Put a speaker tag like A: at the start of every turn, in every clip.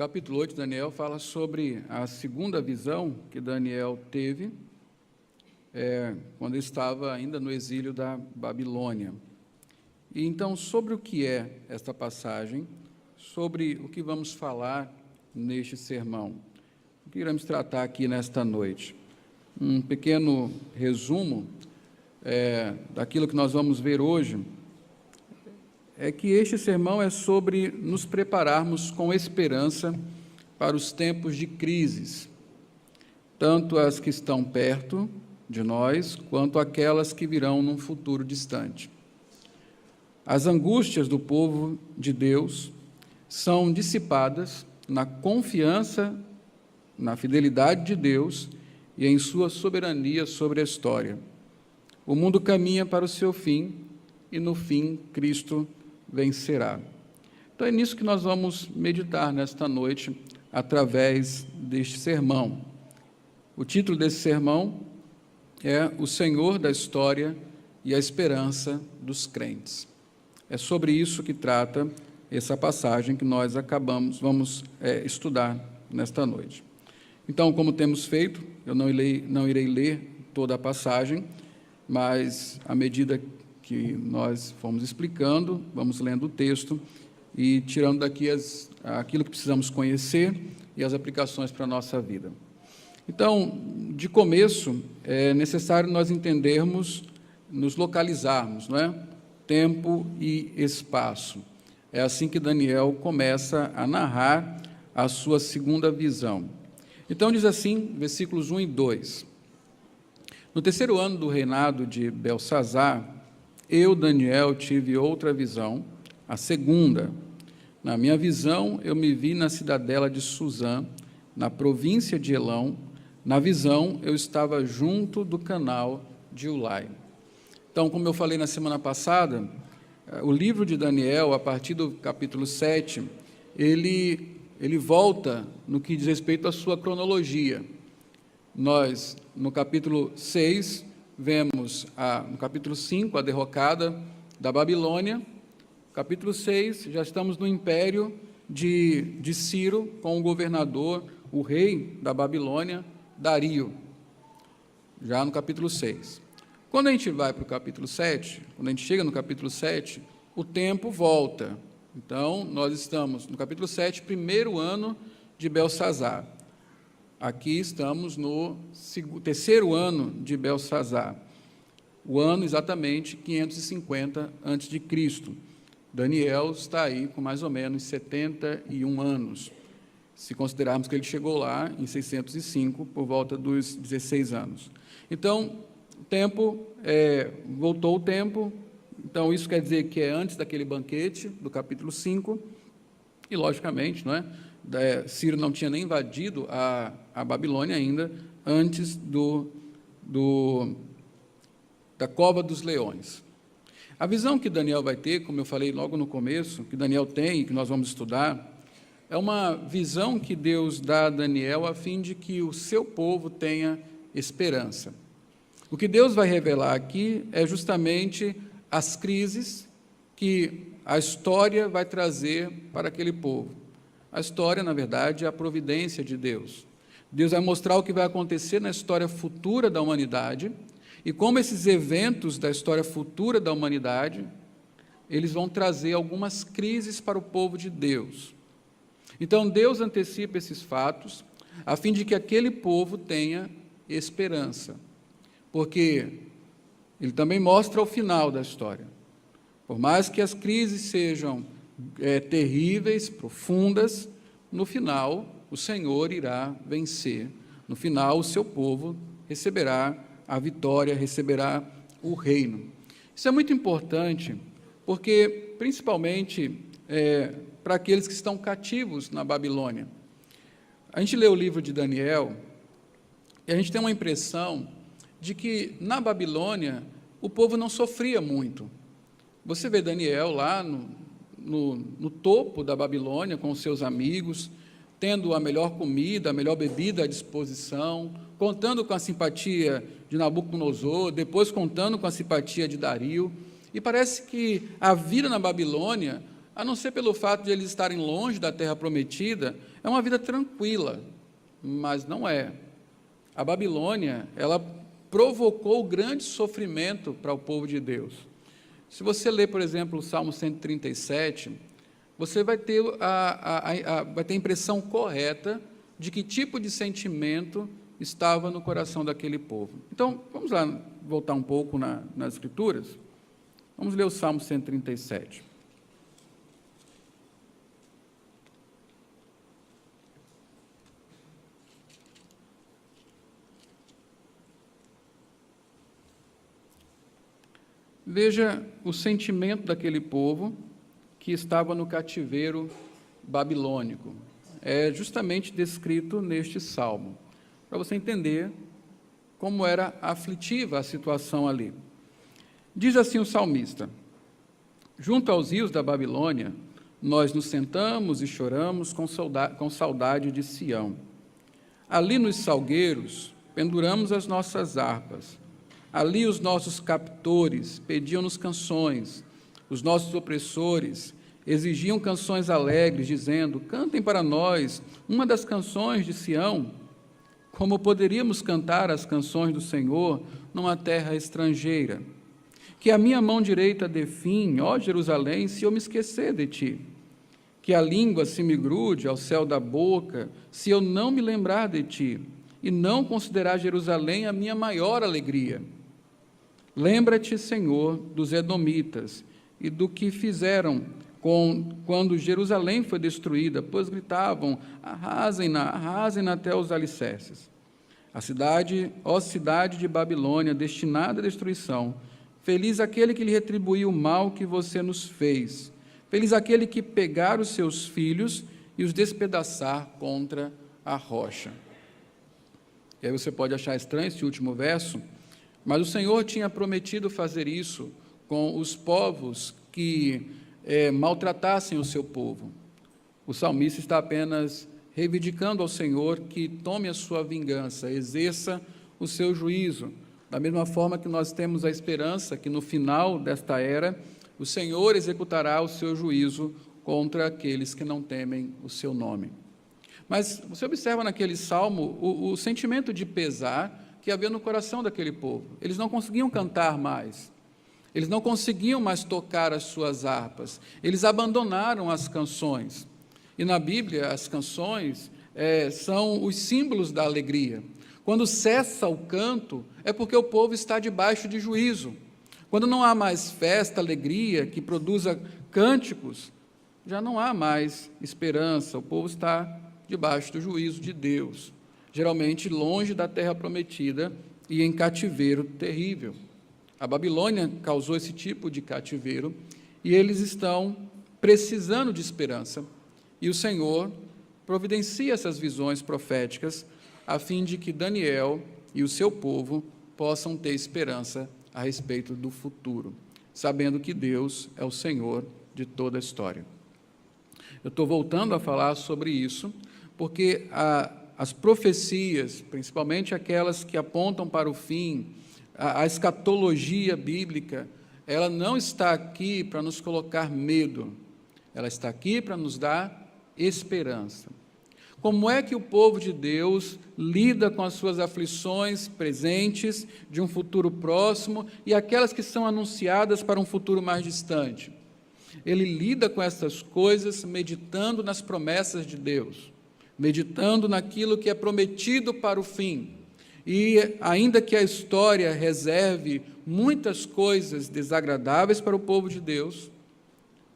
A: capítulo 8 de Daniel fala sobre a segunda visão que Daniel teve quando estava ainda no exílio da Babilônia. E então, sobre o que é esta passagem, sobre o que vamos falar neste sermão, o que iremos tratar aqui nesta noite? Um pequeno resumo daquilo que nós vamos ver hoje, é que este sermão é sobre nos prepararmos com esperança para os tempos de crises, tanto as que estão perto de nós, quanto aquelas que virão num futuro distante. As angústias do povo de Deus são dissipadas na confiança, na fidelidade de Deus e em sua soberania sobre a história. O mundo caminha para o seu fim e, no fim, Cristo vencerá. Então, é nisso que nós vamos meditar nesta noite, através deste sermão. O título desse sermão é O Senhor da História e a Esperança dos Crentes. É sobre isso que trata essa passagem que nós vamos estudar nesta noite. Então, como temos feito, eu não irei ler toda a passagem, mas à medida que nós fomos explicando, vamos lendo o texto e tirando daqui aquilo que precisamos conhecer e as aplicações para a nossa vida. Então, de começo, é necessário nós entendermos, nos localizarmos, não é? Tempo e espaço. É assim que Daniel começa a narrar a sua segunda visão. Então, diz assim, versículos 1 e 2. No terceiro ano do reinado de Belsazzar, eu, Daniel, tive outra visão, a segunda. Na minha visão, eu me vi na cidadela de Suzã, na província de Elão. Na visão, eu estava junto do canal de Ulai. Então, como eu falei na semana passada, o livro de Daniel, a partir do capítulo 7, ele volta no que diz respeito à sua cronologia. Nós, no capítulo 6, vemos, no capítulo 5, a derrocada da Babilônia. Capítulo 6, já estamos no império de Ciro, com o governador, o rei da Babilônia, Dario, já no capítulo 6. Quando a gente vai para o capítulo 7, quando a gente chega no capítulo 7, o tempo volta. Então, nós estamos no capítulo 7, primeiro ano de Belsazzar. Aqui estamos no terceiro ano de Belsazzar, o ano exatamente 550 a.C. Daniel está aí com mais ou menos 71 anos, se considerarmos que ele chegou lá em 605, por volta dos 16 anos. Então, voltou o tempo, então isso quer dizer que é antes daquele banquete do capítulo 5, e logicamente, não é? Ciro não tinha nem invadido a Babilônia ainda, antes da cova dos leões. A visão que Daniel vai ter, como eu falei logo no começo, que Daniel tem e que nós vamos estudar, é uma visão que Deus dá a Daniel a fim de que o seu povo tenha esperança. O que Deus vai revelar aqui é justamente as crises que a história vai trazer para aquele povo. A história, na verdade, é a providência de Deus. Deus vai mostrar o que vai acontecer na história futura da humanidade e como esses eventos da história futura da humanidade, eles vão trazer algumas crises para o povo de Deus. Então, Deus antecipa esses fatos a fim de que aquele povo tenha esperança, porque ele também mostra o final da história. Por mais que as crises sejam terríveis, profundas, no final o Senhor irá vencer. No final o seu povo receberá a vitória, receberá o reino. Isso é muito importante, porque principalmente para aqueles que estão cativos na Babilônia. A gente lê o livro de Daniel e a gente tem uma impressão de que na Babilônia o povo não sofria muito. Você vê Daniel lá no topo da Babilônia, com os seus amigos, tendo a melhor comida, a melhor bebida à disposição, contando com a simpatia de Nabucodonosor, depois contando com a simpatia de Dario, e parece que a vida na Babilônia a não ser pelo fato de eles estarem longe da terra prometida, é uma vida tranquila, mas não é. A Babilônia, ela provocou grande sofrimento para o povo de Deus. Se você ler, por exemplo, o Salmo 137, você vai ter vai ter a impressão correta de que tipo de sentimento estava no coração daquele povo. Então, vamos lá voltar um pouco nas Escrituras. Vamos ler o Salmo 137. Veja o sentimento daquele povo que estava no cativeiro babilônico. É justamente descrito neste salmo, para você entender como era aflitiva a situação ali. Diz assim o salmista: junto aos rios da Babilônia, nós nos sentamos e choramos com saudade de Sião. Ali nos salgueiros, penduramos as nossas harpas. Ali os nossos captores pediam-nos canções, os nossos opressores exigiam canções alegres, dizendo: cantem para nós uma das canções de Sião. Como poderíamos cantar as canções do Senhor numa terra estrangeira? Que a minha mão direita dê fim, ó Jerusalém, se eu me esquecer de ti. Que a língua se me grude ao céu da boca, se eu não me lembrar de ti, e não considerar Jerusalém a minha maior alegria. Lembra-te, Senhor, dos edomitas e do que fizeram quando Jerusalém foi destruída, pois gritavam: arrasem-na até os alicerces. A cidade, ó cidade de Babilônia, destinada à destruição, feliz aquele que lhe retribuiu o mal que você nos fez, feliz aquele que pegar os seus filhos e os despedaçar contra a rocha. E aí você pode achar estranho esse último verso, mas o Senhor tinha prometido fazer isso com os povos que maltratassem o seu povo. O salmista está apenas reivindicando ao Senhor que tome a sua vingança, exerça o seu juízo, da mesma forma que nós temos a esperança que no final desta era, o Senhor executará o seu juízo contra aqueles que não temem o seu nome. Mas você observa naquele salmo o sentimento de pesar que havia no coração daquele povo. Eles não conseguiam cantar mais, eles não conseguiam mais tocar as suas harpas, eles abandonaram as canções. E na Bíblia, as canções são os símbolos da alegria. Quando cessa o canto, é porque o povo está debaixo de juízo. Quando não há mais festa, alegria, que produza cânticos, já não há mais esperança, o povo está debaixo do juízo de Deus, geralmente longe da terra prometida e em cativeiro terrível. A Babilônia causou esse tipo de cativeiro e eles estão precisando de esperança. E o Senhor providencia essas visões proféticas a fim de que Daniel e o seu povo possam ter esperança a respeito do futuro, sabendo que Deus é o Senhor de toda a história. Eu estou voltando a falar sobre isso, porque as profecias, principalmente aquelas que apontam para o fim, a escatologia bíblica, ela não está aqui para nos colocar medo, ela está aqui para nos dar esperança. Como é que o povo de Deus lida com as suas aflições presentes, de um futuro próximo, e aquelas que são anunciadas para um futuro mais distante? Ele lida com essas coisas meditando nas promessas de Deus, meditando naquilo que é prometido para o fim. E ainda que a história reserve muitas coisas desagradáveis para o povo de Deus,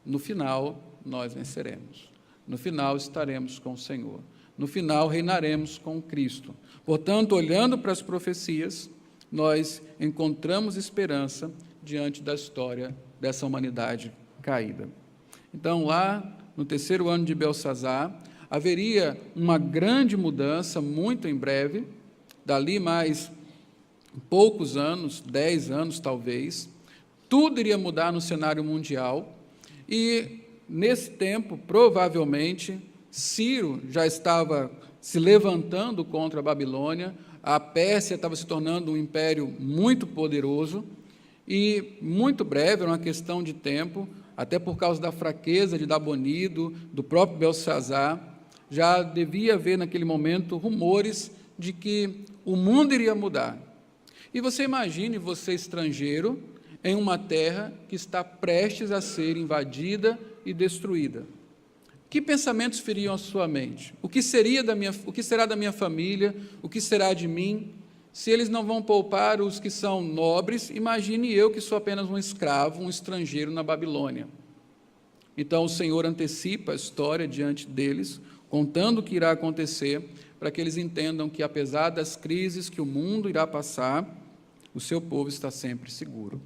A: no final nós venceremos. No final estaremos com o Senhor. No final reinaremos com Cristo. Portanto, olhando para as profecias, nós encontramos esperança diante da história dessa humanidade caída. Então, lá no 3º ano de Belsazar, haveria uma grande mudança, muito em breve, dali mais poucos anos, 10 anos talvez, tudo iria mudar no cenário mundial, e nesse tempo, provavelmente, Ciro já estava se levantando contra a Babilônia, a Pérsia estava se tornando um império muito poderoso, e muito breve, era uma questão de tempo, até por causa da fraqueza de Nabonido, do próprio Belsazar, já devia haver naquele momento rumores de que o mundo iria mudar. E você imagine você estrangeiro em uma terra que está prestes a ser invadida e destruída. Que pensamentos feriam a sua mente? O que será da minha família? O que será de mim? Se eles não vão poupar os que são nobres, imagine eu que sou apenas um escravo, um estrangeiro na Babilônia. Então o Senhor antecipa a história diante deles, contando o que irá acontecer, para que eles entendam que, apesar das crises que o mundo irá passar, o seu povo está sempre seguro.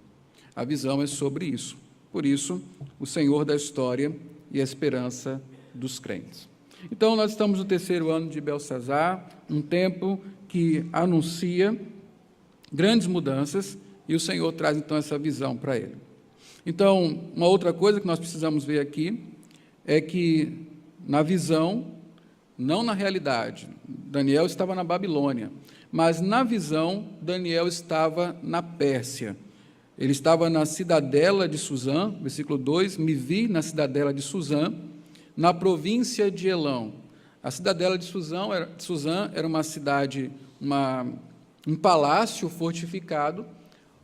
A: A visão é sobre isso. Por isso, o Senhor da história e a esperança dos crentes. Então, nós estamos no 3º ano de Belsazar, um tempo que anuncia grandes mudanças, e o Senhor traz, então, essa visão para ele. Então, uma outra coisa que nós precisamos ver aqui é que, na visão, não na realidade, Daniel estava na Babilônia, mas na visão, Daniel estava na Pérsia. Ele estava na cidadela de Suzã, versículo 2, me vi na cidadela de Suzã, na província de Elão. A cidadela de Suzã era uma cidade, um palácio fortificado,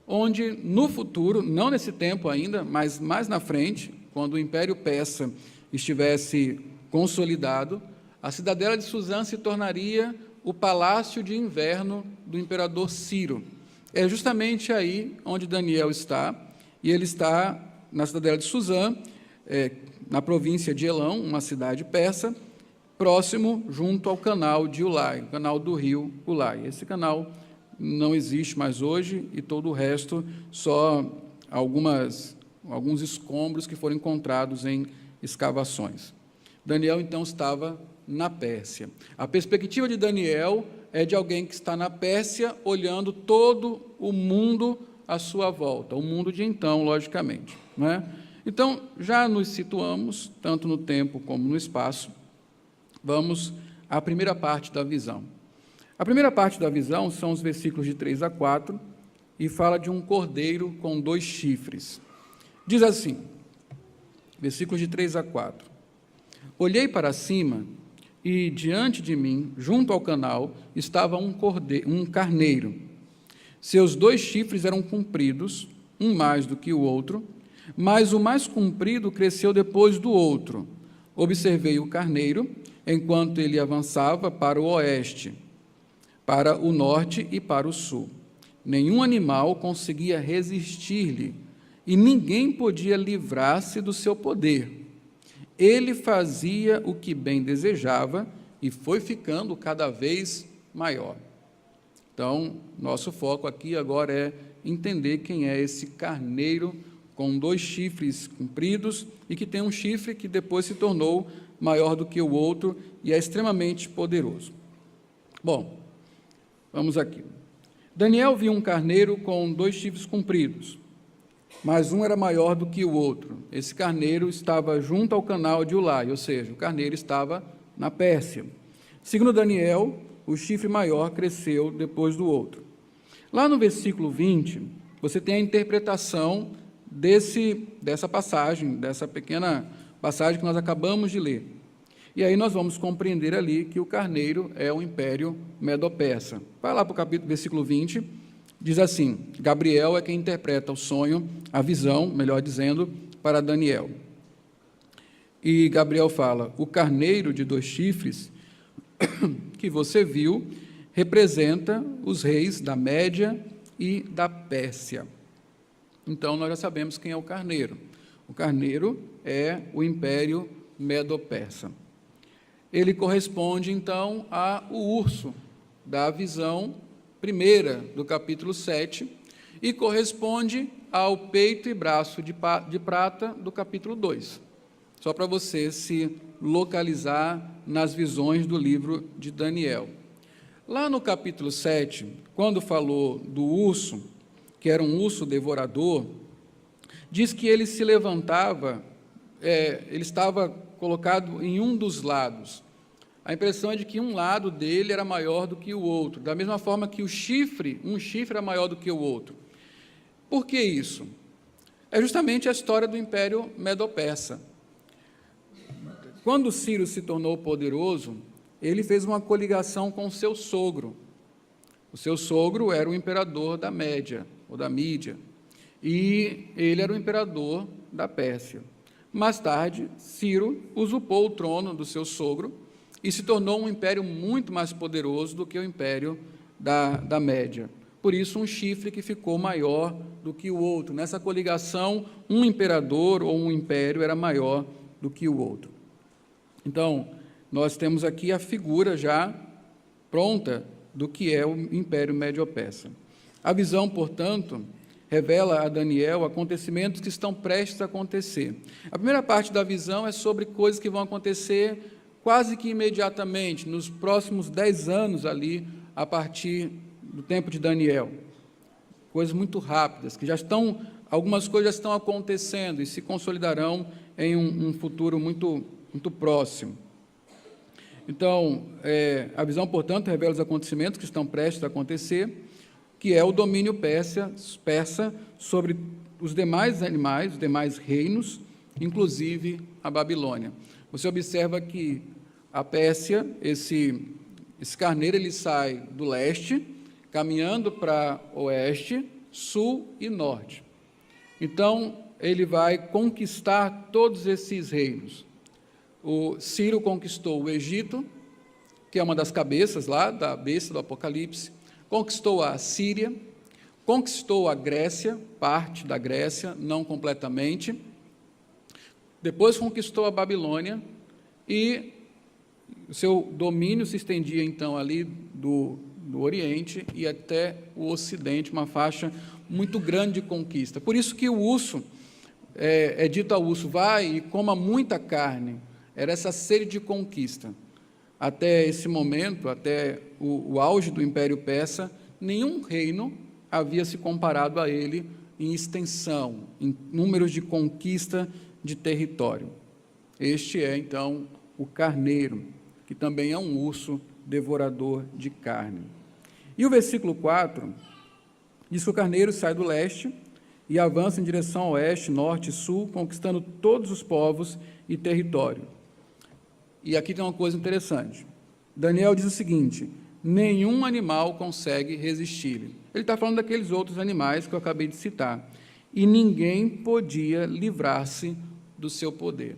A: onde no futuro, não nesse tempo ainda, mas mais na frente, quando o Império Persa estivesse consolidado, a cidadela de Suzã se tornaria o palácio de inverno do imperador Ciro. É justamente aí onde Daniel está, e ele está na cidadela de Suzã, na província de Elão, uma cidade persa, próximo, junto ao canal de Ulai, o canal do rio Ulai. Esse canal não existe mais hoje, e todo o resto, só alguns escombros que foram encontrados em escavações. Daniel, então, estava na Pérsia. A perspectiva de Daniel é de alguém que está na Pérsia, olhando todo o mundo à sua volta, o mundo de então, logicamente, não é? Então, já nos situamos, tanto no tempo como no espaço. Vamos à primeira parte da visão. A primeira parte da visão são os versículos de 3 a 4, e fala de um cordeiro com 2 chifres. Diz assim, versículos de 3 a 4. Olhei para cima, e diante de mim, junto ao canal, estava um carneiro. Seus 2 chifres eram compridos, um mais do que o outro, mas o mais comprido cresceu depois do outro. Observei o carneiro, enquanto ele avançava para o oeste, para o norte e para o sul. Nenhum animal conseguia resistir-lhe, e ninguém podia livrar-se do seu poder. Ele fazia o que bem desejava e foi ficando cada vez maior. Então, nosso foco aqui agora é entender quem é esse carneiro com 2 chifres compridos e que tem um chifre que depois se tornou maior do que o outro e é extremamente poderoso. Bom, vamos aqui. Daniel viu um carneiro com 2 chifres compridos, mas um era maior do que o outro. Esse carneiro estava junto ao canal de Ulai, ou seja, o carneiro estava na Pérsia. Segundo Daniel, o chifre maior cresceu depois do outro. Lá no versículo 20, você tem a interpretação dessa passagem, dessa pequena passagem que nós acabamos de ler. E aí nós vamos compreender ali que o carneiro é o Império Medo-Persa. Vai lá para o versículo 20, diz assim, Gabriel é quem interpreta o sonho, a visão, melhor dizendo, para Daniel. E Gabriel fala, o carneiro de 2 chifres que você viu representa os reis da Média e da Pérsia. Então, nós já sabemos quem é o carneiro. O carneiro é o Império Medo-Persa. Ele corresponde, então, ao urso da visão primeira do capítulo 7 e corresponde ao peito e braço de prata do capítulo 2. Só para você se localizar nas visões do livro de Daniel. Lá no capítulo 7, quando falou do urso, que era um urso devorador, diz que ele se levantava, ele estava colocado em um dos lados. A impressão é de que um lado dele era maior do que o outro, da mesma forma que um chifre era maior do que o outro. Por que isso? é justamente a história do Império Medo-Persa. Quando Ciro se tornou poderoso, ele fez uma coligação com o seu sogro. O seu sogro era o imperador da Média, ou da Mídia, e ele era o imperador da Pérsia. Mais tarde, Ciro usurpou o trono do seu sogro e se tornou um império muito mais poderoso do que o império da Média. Por isso, um chifre que ficou maior do que o outro. Nessa coligação, um imperador ou um império era maior do que o outro. Então, nós temos aqui a figura já pronta do que é o Império Médio-Persa. A visão, portanto, revela a Daniel acontecimentos que estão prestes a acontecer. A primeira parte da visão é sobre coisas que vão acontecer quase que imediatamente, nos próximos 10 anos ali, a partir do tempo de Daniel. Coisas muito rápidas, que já estão, algumas coisas já estão acontecendo e se consolidarão em um futuro muito próximo. Então, a visão, portanto, revela os acontecimentos que estão prestes a acontecer, que é o domínio persa sobre os demais animais, os demais reinos, inclusive a Babilônia. Você observa que a Pérsia, esse carneiro, ele sai do leste, caminhando para oeste, sul e norte. Então, ele vai conquistar todos esses reinos. O Ciro conquistou o Egito, que é uma das cabeças lá, da besta do Apocalipse, conquistou a Síria, conquistou a Grécia, parte da Grécia, não completamente, depois conquistou a Babilônia e o seu domínio se estendia, então, ali do Oriente e até o Ocidente, uma faixa muito grande de conquista. Por isso que o urso, é dito ao urso, vai e coma muita carne. Era essa sede de conquista. Até esse momento, até o auge do Império Persa, nenhum reino havia se comparado a ele em extensão, em números de conquista de território. Este é, então, o carneiro, que também é um urso devorador de carne. E o versículo 4 diz que o carneiro sai do leste e avança em direção ao oeste, norte e sul, conquistando todos os povos e território. E aqui tem uma coisa interessante. Daniel diz o seguinte: nenhum animal consegue resistir-lhe. Ele está falando daqueles outros animais que eu acabei de citar. E ninguém podia livrar-se do seu poder.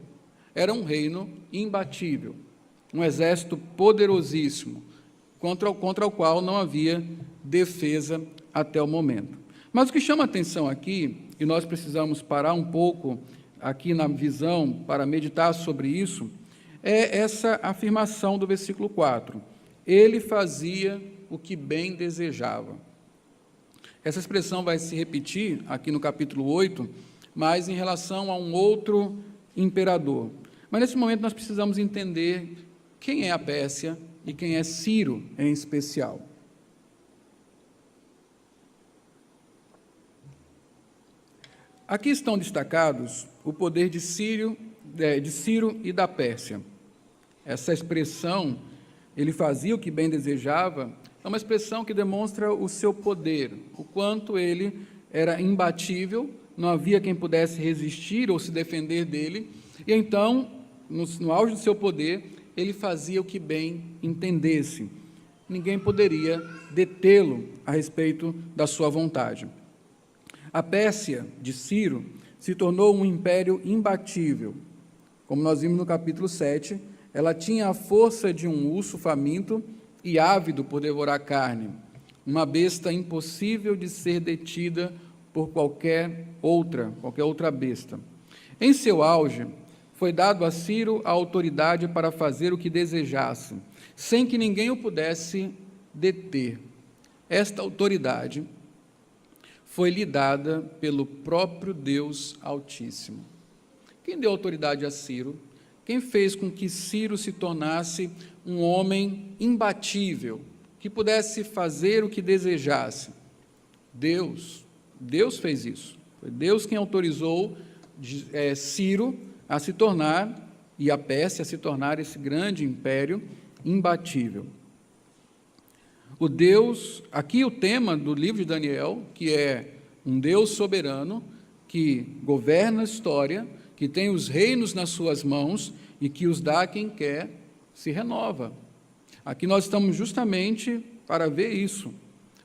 A: Era um reino imbatível, um exército poderosíssimo, contra o qual não havia defesa até o momento. Mas o que chama a atenção aqui, e nós precisamos parar um pouco aqui na visão para meditar sobre isso, é essa afirmação do versículo 4. Ele fazia o que bem desejava. Essa expressão vai se repetir aqui no capítulo 8, mas em relação a um outro imperador. Mas nesse momento nós precisamos entender quem é a Pérsia e quem é Ciro em especial. Aqui estão destacados o poder de Ciro e da Pérsia. Essa expressão, ele fazia o que bem desejava, é uma expressão que demonstra o seu poder, o quanto ele era imbatível, não havia quem pudesse resistir ou se defender dele, e então, no auge do seu poder, ele fazia o que bem entendesse. Ninguém poderia detê-lo a respeito da sua vontade. A Pérsia de Ciro se tornou um império imbatível. Como nós vimos no capítulo 7, ela tinha a força de um urso faminto e ávido por devorar carne, uma besta impossível de ser detida por qualquer outra besta. Em seu auge, foi dado a Ciro a autoridade para fazer o que desejasse, sem que ninguém o pudesse deter. Esta autoridade foi lhe dada pelo próprio Deus Altíssimo. Quem deu autoridade a Ciro? Quem fez com que Ciro se tornasse um homem imbatível, que pudesse fazer o que desejasse? Deus. Deus fez isso. Foi Deus quem autorizou Ciro a se tornar, e a Pérsia a se tornar esse grande império imbatível. Aqui o tema do livro de Daniel, que é um Deus soberano, que governa a história, que tem os reinos nas suas mãos e que os dá a quem quer, se renova. Aqui nós estamos justamente para ver isso.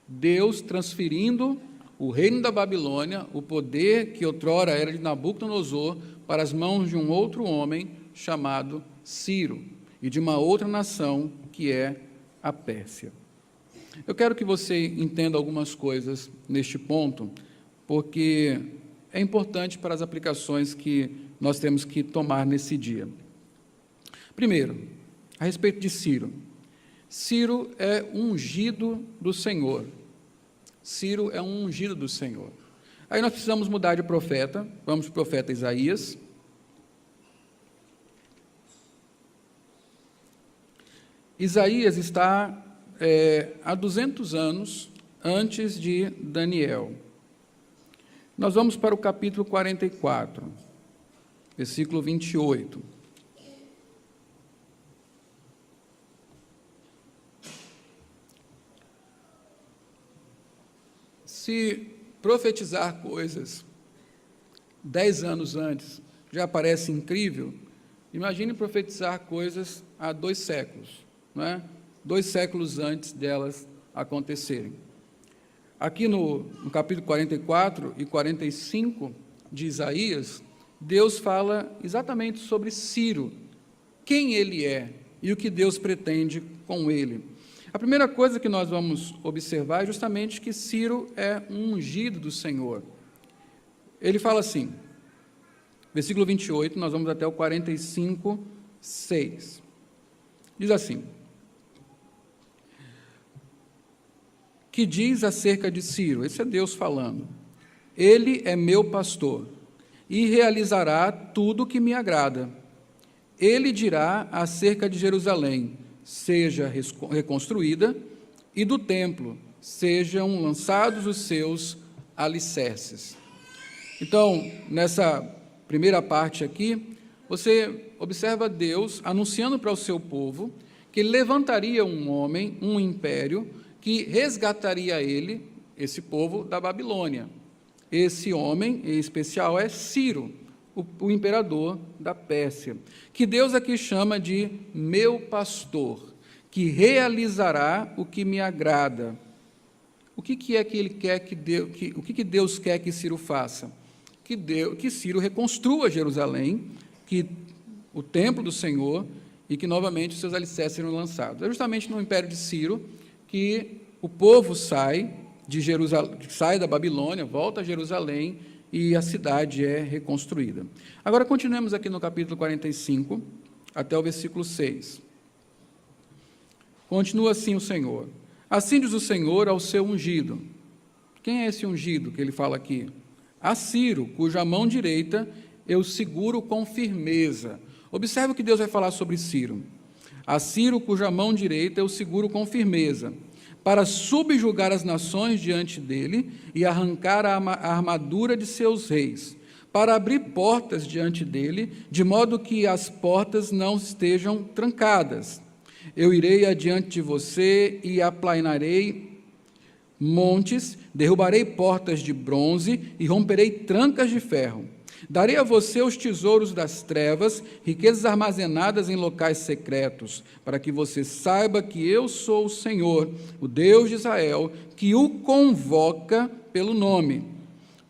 A: Deus transferindo o reino da Babilônia, o poder que outrora era de Nabucodonosor, para as mãos de um outro homem chamado Ciro, e de uma outra nação que é a Pérsia. Eu quero que você entenda algumas coisas neste ponto, porque é importante para as aplicações que nós temos que tomar nesse dia. Primeiro, a respeito de Ciro. Ciro é ungido do Senhor. Ciro é um ungido do Senhor. Aí nós precisamos mudar de profeta, vamos para o profeta Isaías. Isaías está há 200 anos antes de Daniel. Nós vamos para o capítulo 44, versículo 28. Se profetizar coisas 10 anos antes já parece incrível, imagine profetizar coisas há 2 séculos, não é? 2 séculos antes delas acontecerem. Aqui no capítulo 44 e 45 de Isaías, Deus fala exatamente sobre Ciro, quem ele é e o que Deus pretende com ele. A primeira coisa que nós vamos observar é justamente que Ciro é um ungido do Senhor. Ele fala assim, versículo 28, nós vamos até o 45, 6. Diz assim: que diz acerca de Ciro, esse é Deus falando, ele é meu pastor e realizará tudo o que me agrada. Ele dirá acerca de Jerusalém, seja reconstruída, e do templo sejam lançados os seus alicerces. Então, nessa primeira parte aqui, você observa Deus anunciando para o seu povo que ele levantaria um homem, um império, que resgataria ele, esse povo, da Babilônia. Esse homem, em especial, é Ciro, o imperador da Pérsia, que Deus aqui chama de meu pastor, que realizará o que me agrada. O que é que ele quer o que Deus quer que Ciro faça? Que Ciro reconstrua Jerusalém, que o templo do Senhor, e que novamente os seus alicerces serão lançados. É justamente no império de Ciro que o povo sai da Babilônia, volta a Jerusalém, e a cidade é reconstruída. Agora, continuemos aqui no capítulo 45, até o versículo 6. Continua assim o Senhor. Assim diz o Senhor ao seu ungido. Quem é esse ungido que ele fala aqui? A Ciro, cuja mão direita eu seguro com firmeza. Observe o que Deus vai falar sobre Ciro. A Ciro, cuja mão direita eu seguro com firmeza, para subjugar as nações diante dele e arrancar a armadura de seus reis, para abrir portas diante dele, de modo que as portas não estejam trancadas. Eu irei adiante de você e aplanarei montes, derrubarei portas de bronze e romperei trancas de ferro. Darei a você os tesouros das trevas, riquezas armazenadas em locais secretos, para que você saiba que eu sou o Senhor, o Deus de Israel, que o convoca pelo nome.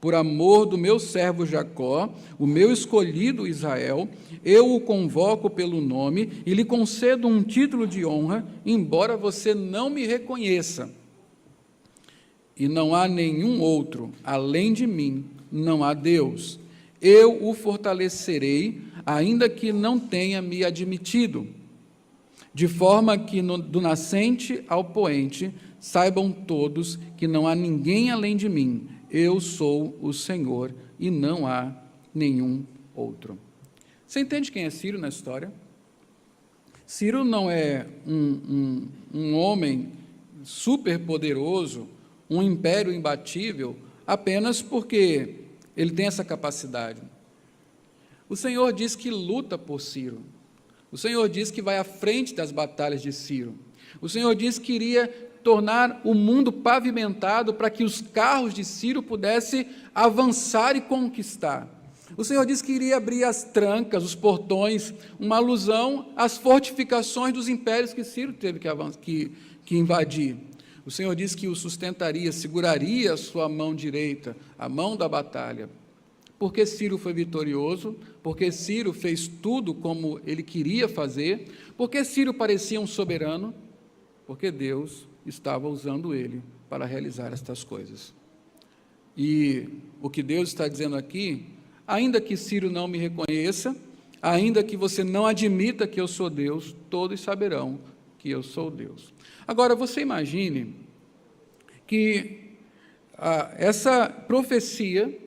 A: Por amor do meu servo Jacó, o meu escolhido Israel, eu o convoco pelo nome e lhe concedo um título de honra, embora você não me reconheça. E não há nenhum outro, além de mim, não há Deus. Eu o fortalecerei, ainda que não tenha me admitido, de forma que do nascente ao poente saibam todos que não há ninguém além de mim. Eu sou o Senhor e não há nenhum outro. Você entende quem é Ciro na história? Ciro não é um homem super poderoso, um império imbatível, apenas porque ele tem essa capacidade. O Senhor diz que luta por Ciro. O Senhor diz que vai à frente das batalhas de Ciro. O Senhor diz que iria tornar o mundo pavimentado para que os carros de Ciro pudessem avançar e conquistar. O Senhor disse que iria abrir as trancas, os portões, uma alusão às fortificações dos impérios que Ciro teve que invadir. O Senhor disse que o sustentaria, seguraria a sua mão direita, a mão da batalha. Porque Ciro foi vitorioso, porque Ciro fez tudo como ele queria fazer, porque Ciro parecia um soberano, porque Deus estava usando ele para realizar estas coisas. E o que Deus está dizendo aqui, ainda que Ciro não me reconheça, ainda que você não admita que eu sou Deus, todos saberão que eu sou Deus. Agora, você imagine que essa profecia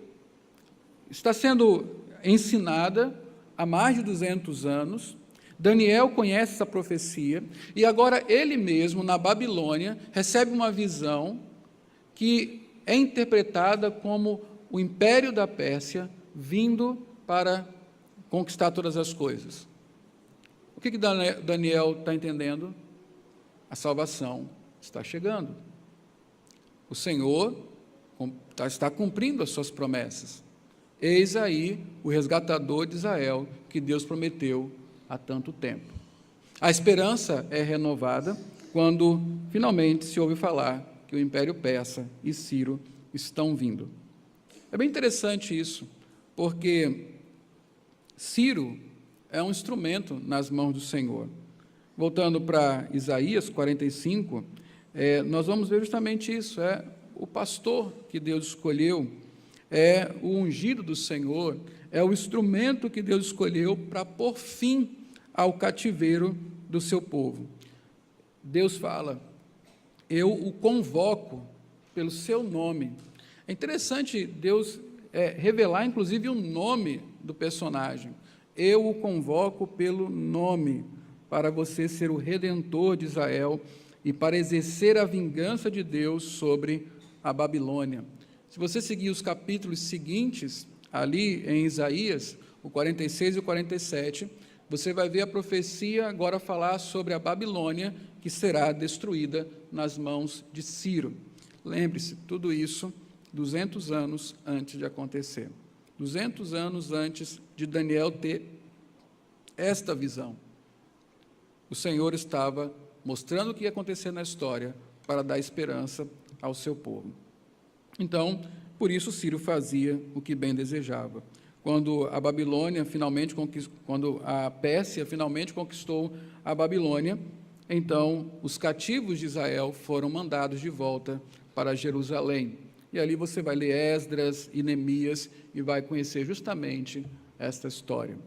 A: está sendo ensinada há mais de 200 anos, Daniel conhece essa profecia, e agora ele mesmo, na Babilônia, recebe uma visão que é interpretada como o império da Pérsia vindo para conquistar todas as coisas. O que Daniel está entendendo? A salvação está chegando. O Senhor está cumprindo as suas promessas. Eis aí o resgatador de Israel, que Deus prometeu há tanto tempo. A esperança é renovada quando finalmente se ouve falar que o Império Persa e Ciro estão vindo. É bem interessante isso, porque Ciro é um instrumento nas mãos do Senhor. Voltando para Isaías 45, nós vamos ver justamente isso, é o pastor que Deus escolheu, é o ungido do Senhor, é o instrumento que Deus escolheu para pôr fim ao cativeiro do seu povo. Deus fala, eu o convoco pelo seu nome. É interessante Deus revelar, inclusive, o nome do personagem. Eu o convoco pelo nome, para você ser o redentor de Israel e para exercer a vingança de Deus sobre a Babilônia. Se você seguir os capítulos seguintes, ali em Isaías, o 46 e o 47, você vai ver a profecia agora falar sobre a Babilônia, que será destruída nas mãos de Ciro. Lembre-se, tudo isso 200 anos antes de acontecer. 200 anos antes de Daniel ter esta visão. O Senhor estava mostrando o que ia acontecer na história para dar esperança ao seu povo. Então, por isso Ciro fazia o que bem desejava. Quando a Babilônia quando a Pérsia finalmente conquistou a Babilônia, então os cativos de Israel foram mandados de volta para Jerusalém. E ali você vai ler Esdras e Neemias e vai conhecer justamente esta história.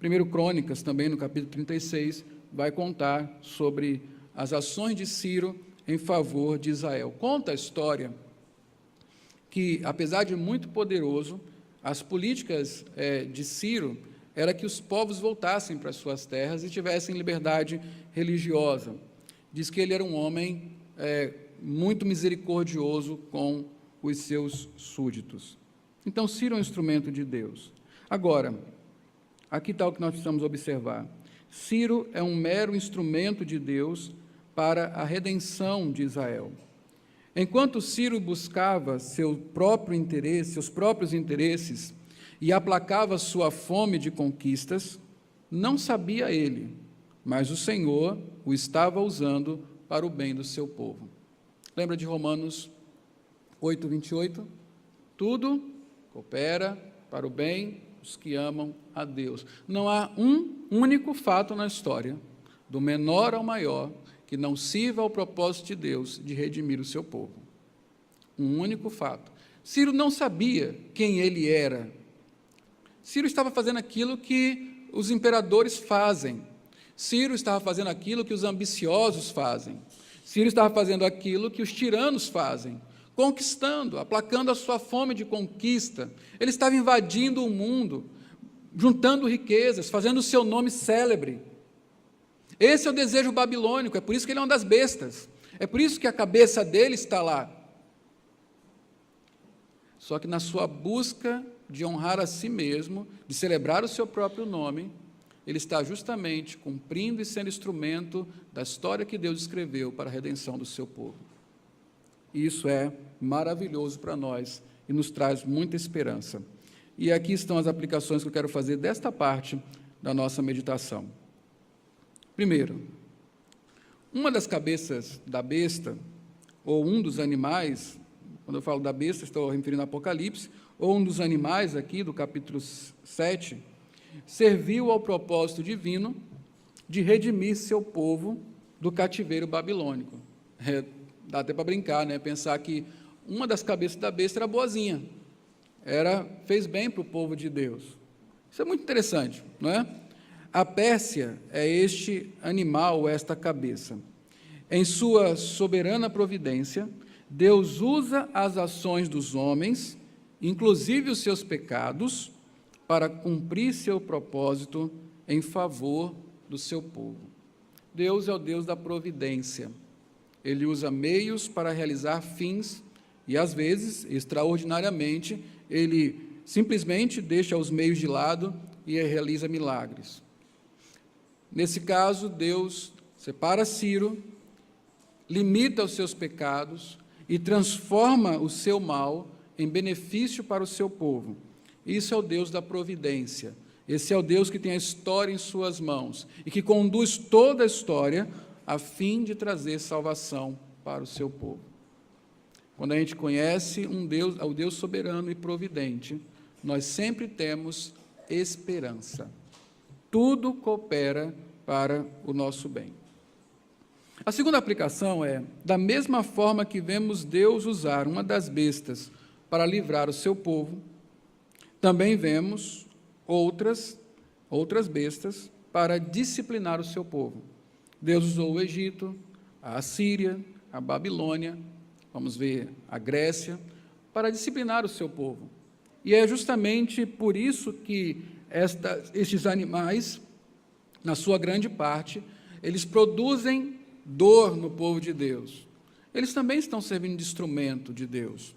A: 1 Crônicas, também no capítulo 36, vai contar sobre as ações de Ciro em favor de Israel. Conta a história que, apesar de muito poderoso, as políticas de Ciro era que os povos voltassem para suas terras e tivessem liberdade religiosa. Diz que ele era um homem muito misericordioso com os seus súditos. Então, Ciro é um instrumento de Deus. Agora, aqui está o que nós precisamos observar. Ciro é um mero instrumento de Deus para a redenção de Israel. Enquanto Ciro buscava seus próprios interesses e aplacava sua fome de conquistas, não sabia ele, mas o Senhor o estava usando para o bem do seu povo. Lembra de Romanos 8:28? Tudo coopera para o bem dos que amam a Deus. Não há um único fato na história, do menor ao maior, que não sirva ao propósito de Deus de redimir o seu povo. Um único fato. Ciro não sabia quem ele era. Ciro estava fazendo aquilo que os imperadores fazem. Ciro estava fazendo aquilo que os ambiciosos fazem. Ciro estava fazendo aquilo que os tiranos fazem, conquistando, aplacando a sua fome de conquista. Ele estava invadindo o mundo, juntando riquezas, fazendo o seu nome célebre. Esse é o desejo babilônico, é por isso que ele é uma das bestas, é por isso que a cabeça dele está lá. Só que na sua busca de honrar a si mesmo, de celebrar o seu próprio nome, ele está justamente cumprindo e sendo instrumento da história que Deus escreveu para a redenção do seu povo. E isso é maravilhoso para nós e nos traz muita esperança. E aqui estão as aplicações que eu quero fazer desta parte da nossa meditação. Primeiro, uma das cabeças da besta, ou um dos animais, quando eu falo da besta, estou referindo ao Apocalipse, ou um dos animais aqui do capítulo 7, serviu ao propósito divino de redimir seu povo do cativeiro babilônico. Dá até para brincar, né? Pensar que uma das cabeças da besta era boazinha, fez bem para o povo de Deus. Isso é muito interessante, não é? A Pérsia é este animal, esta cabeça. Em sua soberana providência, Deus usa as ações dos homens, inclusive os seus pecados, para cumprir seu propósito em favor do seu povo. Deus é o Deus da providência. Ele usa meios para realizar fins e, às vezes, extraordinariamente, ele simplesmente deixa os meios de lado e realiza milagres. Nesse caso, Deus separa Ciro, limita os seus pecados e transforma o seu mal em benefício para o seu povo. Isso é o Deus da providência. Esse é o Deus que tem a história em suas mãos e que conduz toda a história a fim de trazer salvação para o seu povo. Quando a gente conhece o Deus soberano e providente, nós sempre temos esperança. Tudo coopera para o nosso bem. A segunda aplicação é, da mesma forma que vemos Deus usar uma das bestas para livrar o seu povo, também vemos outras bestas para disciplinar o seu povo. Deus usou o Egito, a Assíria, a Babilônia, vamos ver a Grécia, para disciplinar o seu povo. E é justamente por isso que estes animais, na sua grande parte, eles produzem dor no povo de Deus. Eles também estão servindo de instrumento de Deus,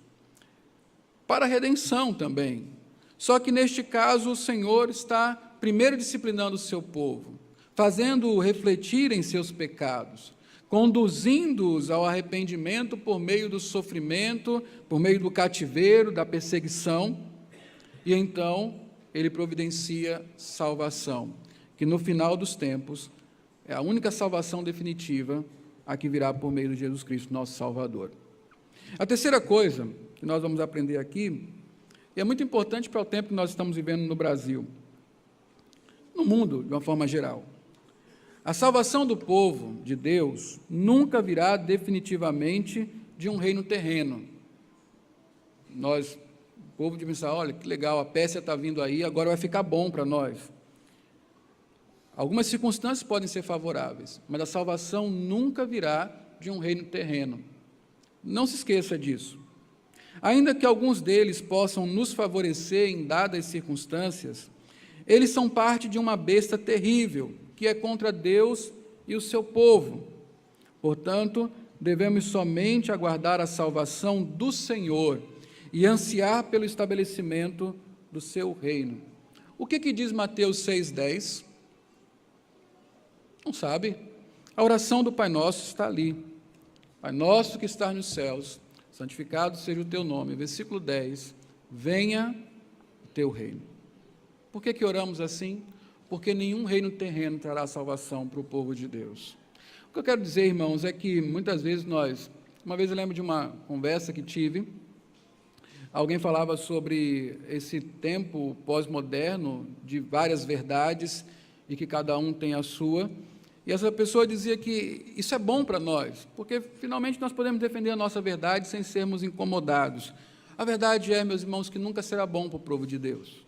A: para a redenção também. Só que, neste caso, o Senhor está primeiro disciplinando o seu povo, fazendo-o refletir em seus pecados, conduzindo-os ao arrependimento por meio do sofrimento, por meio do cativeiro, da perseguição, e então ele providencia salvação, que no final dos tempos é a única salvação definitiva a que virá por meio de Jesus Cristo, nosso Salvador. A terceira coisa que nós vamos aprender aqui, e é muito importante para o tempo que nós estamos vivendo no Brasil, no mundo, de uma forma geral. A salvação do povo de Deus nunca virá definitivamente de um reino terreno. O povo de pensar, olha, que legal, a Pérsia está vindo aí, agora vai ficar bom para nós. Algumas circunstâncias podem ser favoráveis, mas a salvação nunca virá de um reino terreno. Não se esqueça disso. Ainda que alguns deles possam nos favorecer em dadas circunstâncias, eles são parte de uma besta terrível, que é contra Deus e o seu povo. Portanto, devemos somente aguardar a salvação do Senhor e ansiar pelo estabelecimento do seu reino. O que diz Mateus 6,10? Não sabe? A oração do Pai Nosso está ali. Pai nosso que estás nos céus, santificado seja o teu nome. Versículo 10, venha o teu reino. Por que oramos assim? Porque nenhum reino terreno trará salvação para o povo de Deus. O que eu quero dizer, irmãos, é que muitas vezes uma vez eu lembro de uma conversa que tive, alguém falava sobre esse tempo pós-moderno, de várias verdades, e que cada um tem a sua, e essa pessoa dizia que isso é bom para nós, porque finalmente nós podemos defender a nossa verdade sem sermos incomodados. A verdade é, meus irmãos, que nunca será bom para o povo de Deus.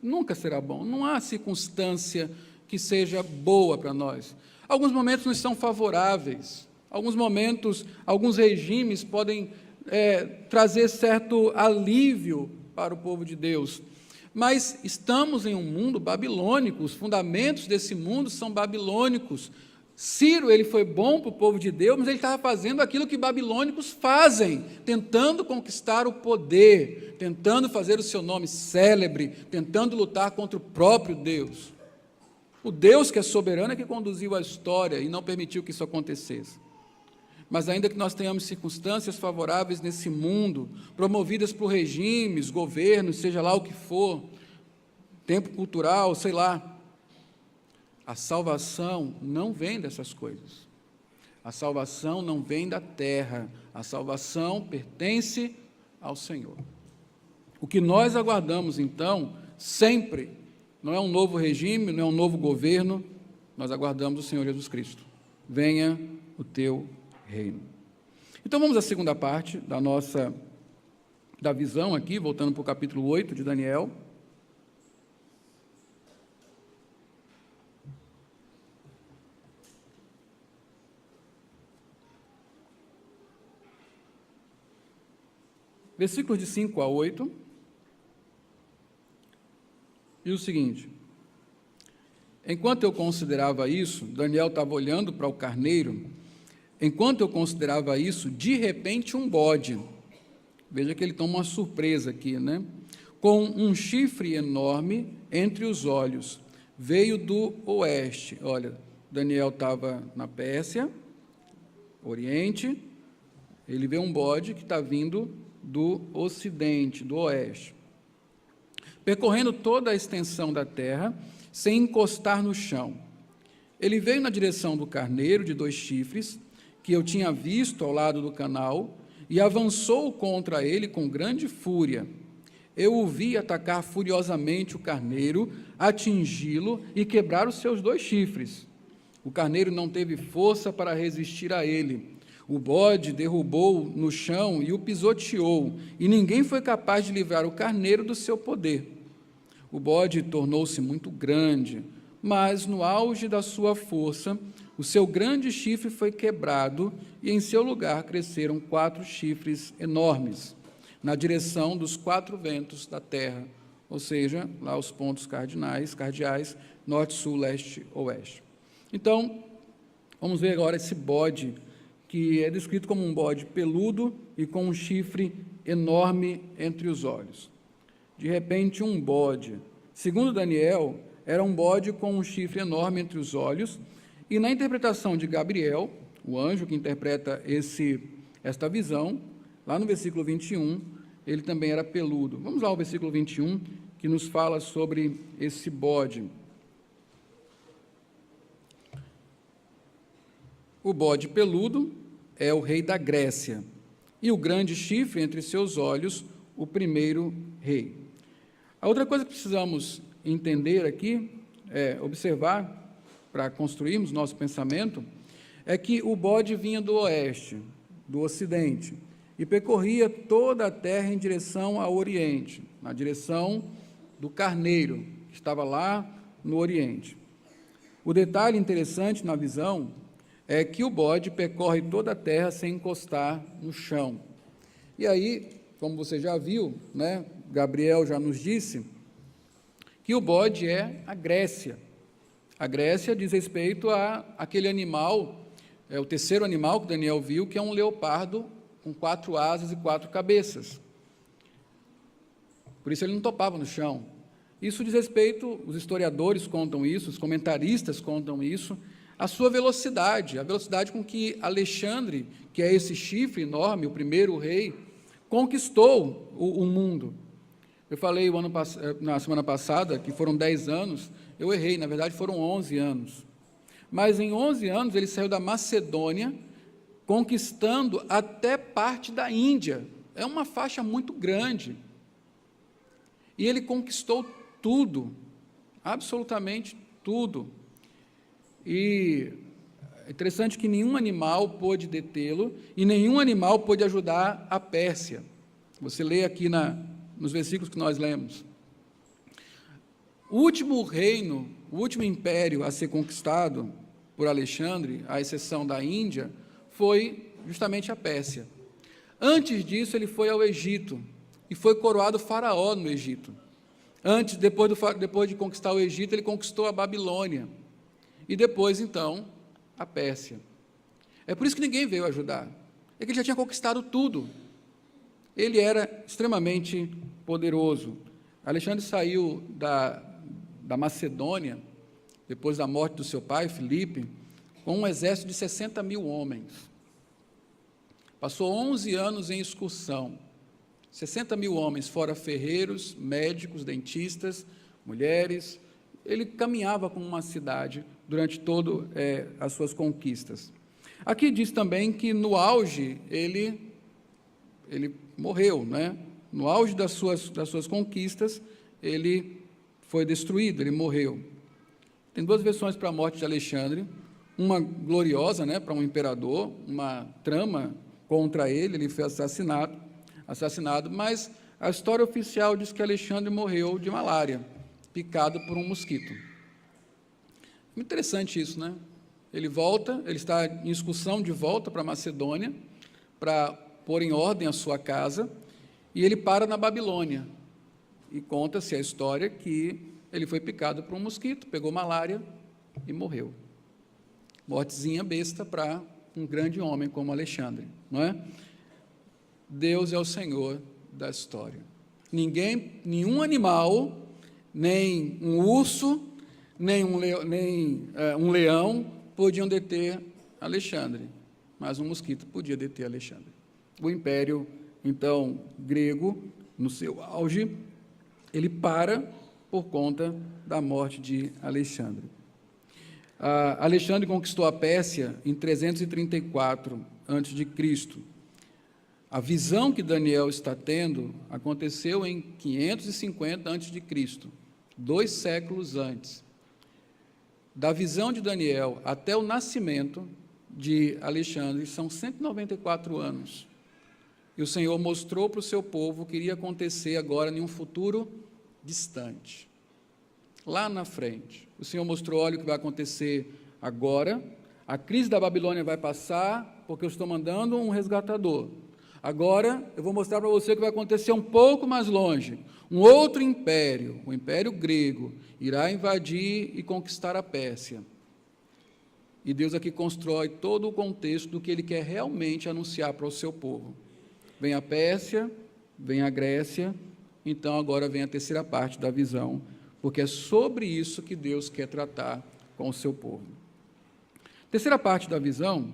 A: Nunca será bom. Não há circunstância que seja boa para nós. Alguns momentos não são favoráveis. Alguns momentos, alguns regimes podem trazer certo alívio para o povo de Deus. Mas estamos em um mundo babilônico, os fundamentos desse mundo são babilônicos. Ciro, ele foi bom para o povo de Deus, mas ele estava fazendo aquilo que babilônicos fazem, tentando conquistar o poder, tentando fazer o seu nome célebre, tentando lutar contra o próprio Deus. O Deus que é soberano é que conduziu a história e não permitiu que isso acontecesse. mas ainda que nós tenhamos circunstâncias favoráveis nesse mundo, promovidas por regimes, governos, seja lá o que for, tempo cultural, sei lá, a salvação não vem dessas coisas. A salvação não vem da terra, a salvação pertence ao Senhor. O que nós aguardamos, então, sempre, não é um novo regime, não é um novo governo, nós aguardamos o Senhor Jesus Cristo. Venha o teu reino. Então vamos à segunda parte da visão aqui, voltando para o capítulo 8 de Daniel. Versículos de 5 a 8, diz o seguinte: enquanto eu considerava isso, Daniel estava olhando para o carneiro, enquanto eu considerava isso, de repente um bode, veja que ele toma uma surpresa aqui, né? Com um chifre enorme entre os olhos, veio do oeste. Olha, Daniel estava na Pérsia, Oriente, ele vê um bode que está vindo do ocidente, do oeste, percorrendo toda a extensão da terra, sem encostar no chão. Ele veio na direção do carneiro de 2 chifres, que eu tinha visto ao lado do canal, e avançou contra ele com grande fúria. Eu o vi atacar furiosamente o carneiro, atingi-lo e quebrar os seus 2 chifres. O carneiro não teve força para resistir a ele. O bode derrubou no chão e o pisoteou, e ninguém foi capaz de livrar o carneiro do seu poder. O bode tornou-se muito grande, mas no auge da sua força, o seu grande chifre foi quebrado e em seu lugar cresceram 4 chifres enormes, na direção dos 4 ventos da terra, ou seja, lá os pontos cardeais, norte, sul, leste, oeste. Então, vamos ver agora esse bode, que é descrito como um bode peludo e com um chifre enorme entre os olhos. De repente, um bode. Segundo Daniel, era um bode com um chifre enorme entre os olhos, e na interpretação de Gabriel, o anjo que interpreta esta visão, lá no versículo 21, ele também era peludo. Vamos lá ao versículo 21, que nos fala sobre esse bode. O bode peludo é o rei da Grécia, e o grande chifre entre seus olhos, o primeiro rei. A outra coisa que precisamos entender aqui, observar, para construirmos nosso pensamento, é que o bode vinha do oeste, do ocidente, e percorria toda a terra em direção ao oriente, na direção do carneiro, que estava lá no oriente. O detalhe interessante na visão é que o bode percorre toda a terra sem encostar no chão. E aí, como você já viu, né, Gabriel já nos disse, que o bode é a Grécia. A Grécia diz respeito a aquele animal, o terceiro animal que Daniel viu, que é um leopardo com 4 asas e 4 cabeças. Por isso ele não topava no chão. Isso diz respeito, os historiadores contam isso, os comentaristas contam isso, a sua velocidade, a velocidade com que Alexandre, que é esse chifre enorme, o primeiro rei, conquistou o mundo. Eu falei na semana passada que foram 10 anos, eu errei, na verdade foram 11 anos. Mas em 11 anos ele saiu da Macedônia, conquistando até parte da Índia. É uma faixa muito grande. E ele conquistou tudo, absolutamente tudo. E é interessante que nenhum animal pôde detê-lo e nenhum animal pôde ajudar a Pérsia. Você lê aqui nos versículos que nós lemos. O último reino, o último império a ser conquistado por Alexandre, à exceção da Índia, foi justamente a Pérsia. Antes disso, ele foi ao Egito e foi coroado faraó no Egito. Depois de conquistar o Egito, ele conquistou a Babilônia. E depois, então, a Pérsia. É por isso que ninguém veio ajudar. É que ele já tinha conquistado tudo. Ele era extremamente poderoso. Alexandre saiu da Macedônia, depois da morte do seu pai, Filipe, com um exército de 60 mil homens. Passou 11 anos em excursão. 60 mil homens, fora ferreiros, médicos, dentistas, mulheres. Ele caminhava como uma cidade durante todas as suas conquistas. Aqui diz também que no auge ele morreu, né? No auge das suas conquistas, ele foi destruído, ele morreu. Tem duas versões para a morte de Alexandre, uma gloriosa, né, para um imperador, uma trama contra ele foi assassinado, mas a história oficial diz que Alexandre morreu de malária, picado por um mosquito. Muito interessante isso, né? Ele está em excursão de volta para Macedônia, para pôr em ordem a sua casa, e ele para na Babilônia, e conta-se a história que ele foi picado por um mosquito, pegou malária e morreu. Mortezinha besta para um grande homem como Alexandre, não é? Deus é o Senhor da história. Nenhum animal, nem um urso, nem um leão podiam deter Alexandre, mas um mosquito podia deter Alexandre. O império, então, grego, no seu auge, ele para por conta da morte de Alexandre. Alexandre conquistou a Pérsia em 334 a.C. A visão que Daniel está tendo aconteceu em 550 a.C., 2 séculos antes. Da visão de Daniel até o nascimento de Alexandre são 194 anos. E o Senhor mostrou para o seu povo o que iria acontecer agora em um futuro distante. Lá na frente, o Senhor mostrou, olha o que vai acontecer agora, a crise da Babilônia vai passar, porque eu estou mandando um resgatador. Agora, eu vou mostrar para você o que vai acontecer um pouco mais longe. Um outro império, o Império Grego, irá invadir e conquistar a Pérsia. E Deus aqui constrói todo o contexto do que Ele quer realmente anunciar para o seu povo. Vem a Pérsia, vem a Grécia, então agora vem a terceira parte da visão, porque é sobre isso que Deus quer tratar com o seu povo. Terceira parte da visão,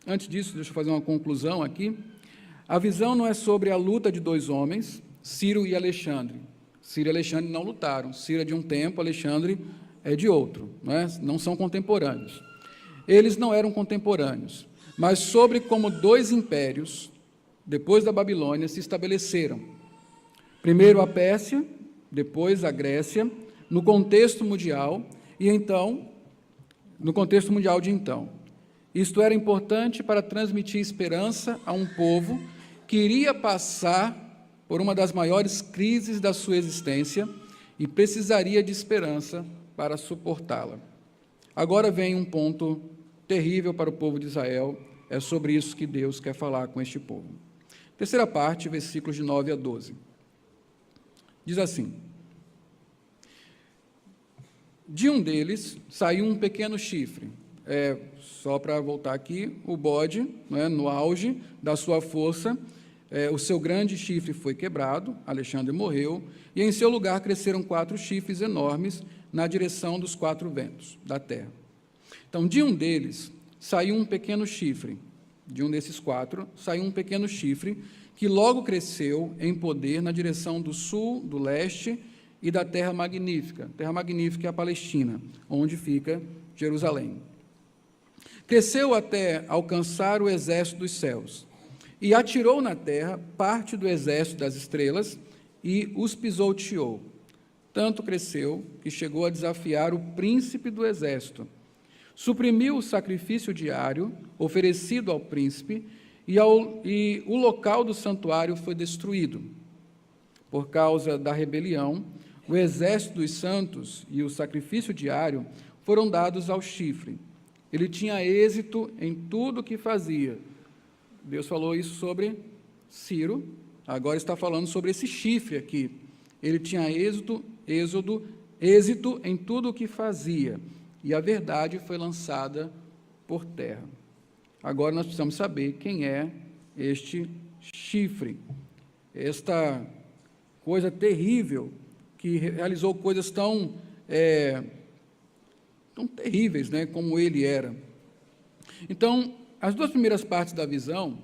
A: antes disso, deixa eu fazer uma conclusão aqui. A visão não é sobre a luta de dois homens, Ciro e Alexandre. Ciro e Alexandre não lutaram. Ciro é de um tempo, Alexandre é de outro, não são contemporâneos. Eles não eram contemporâneos, mas sobre como dois impérios, depois da Babilônia, se estabeleceram. Primeiro a Pérsia, depois a Grécia, no contexto mundial, e então, no contexto mundial de então. Isto era importante para transmitir esperança a um povo que iria passar por uma das maiores crises da sua existência e precisaria de esperança para suportá-la. Agora vem um ponto terrível para o povo de Israel, é sobre isso que Deus quer falar com este povo. Terceira parte, versículos de 9 a 12. Diz assim: de um deles saiu um pequeno chifre. Só para voltar aqui, o bode, no auge da sua força, o seu grande chifre foi quebrado, Alexandre morreu, e em seu lugar cresceram 4 chifres enormes na direção dos 4 ventos da terra. Então, de um deles saiu um pequeno chifre, de um desses 4, saiu um pequeno chifre, que logo cresceu em poder na direção do sul, do leste e da Terra Magnífica. Terra Magnífica é a Palestina, onde fica Jerusalém. Cresceu até alcançar o exército dos céus, e atirou na terra parte do exército das estrelas, e os pisoteou. Tanto cresceu que chegou a desafiar o príncipe do exército. Suprimiu o sacrifício diário oferecido ao príncipe, e o local do santuário foi destruído. Por causa da rebelião, o exército dos santos e o sacrifício diário foram dados ao chifre. Ele tinha êxito em tudo o que fazia. Deus falou isso sobre Ciro, agora está falando sobre esse chifre aqui. Ele tinha êxito em tudo o que fazia, e a verdade foi lançada por terra. Agora nós precisamos saber quem é este chifre, esta coisa terrível, que realizou coisas tão terríveis, como ele era. Então, as duas primeiras partes da visão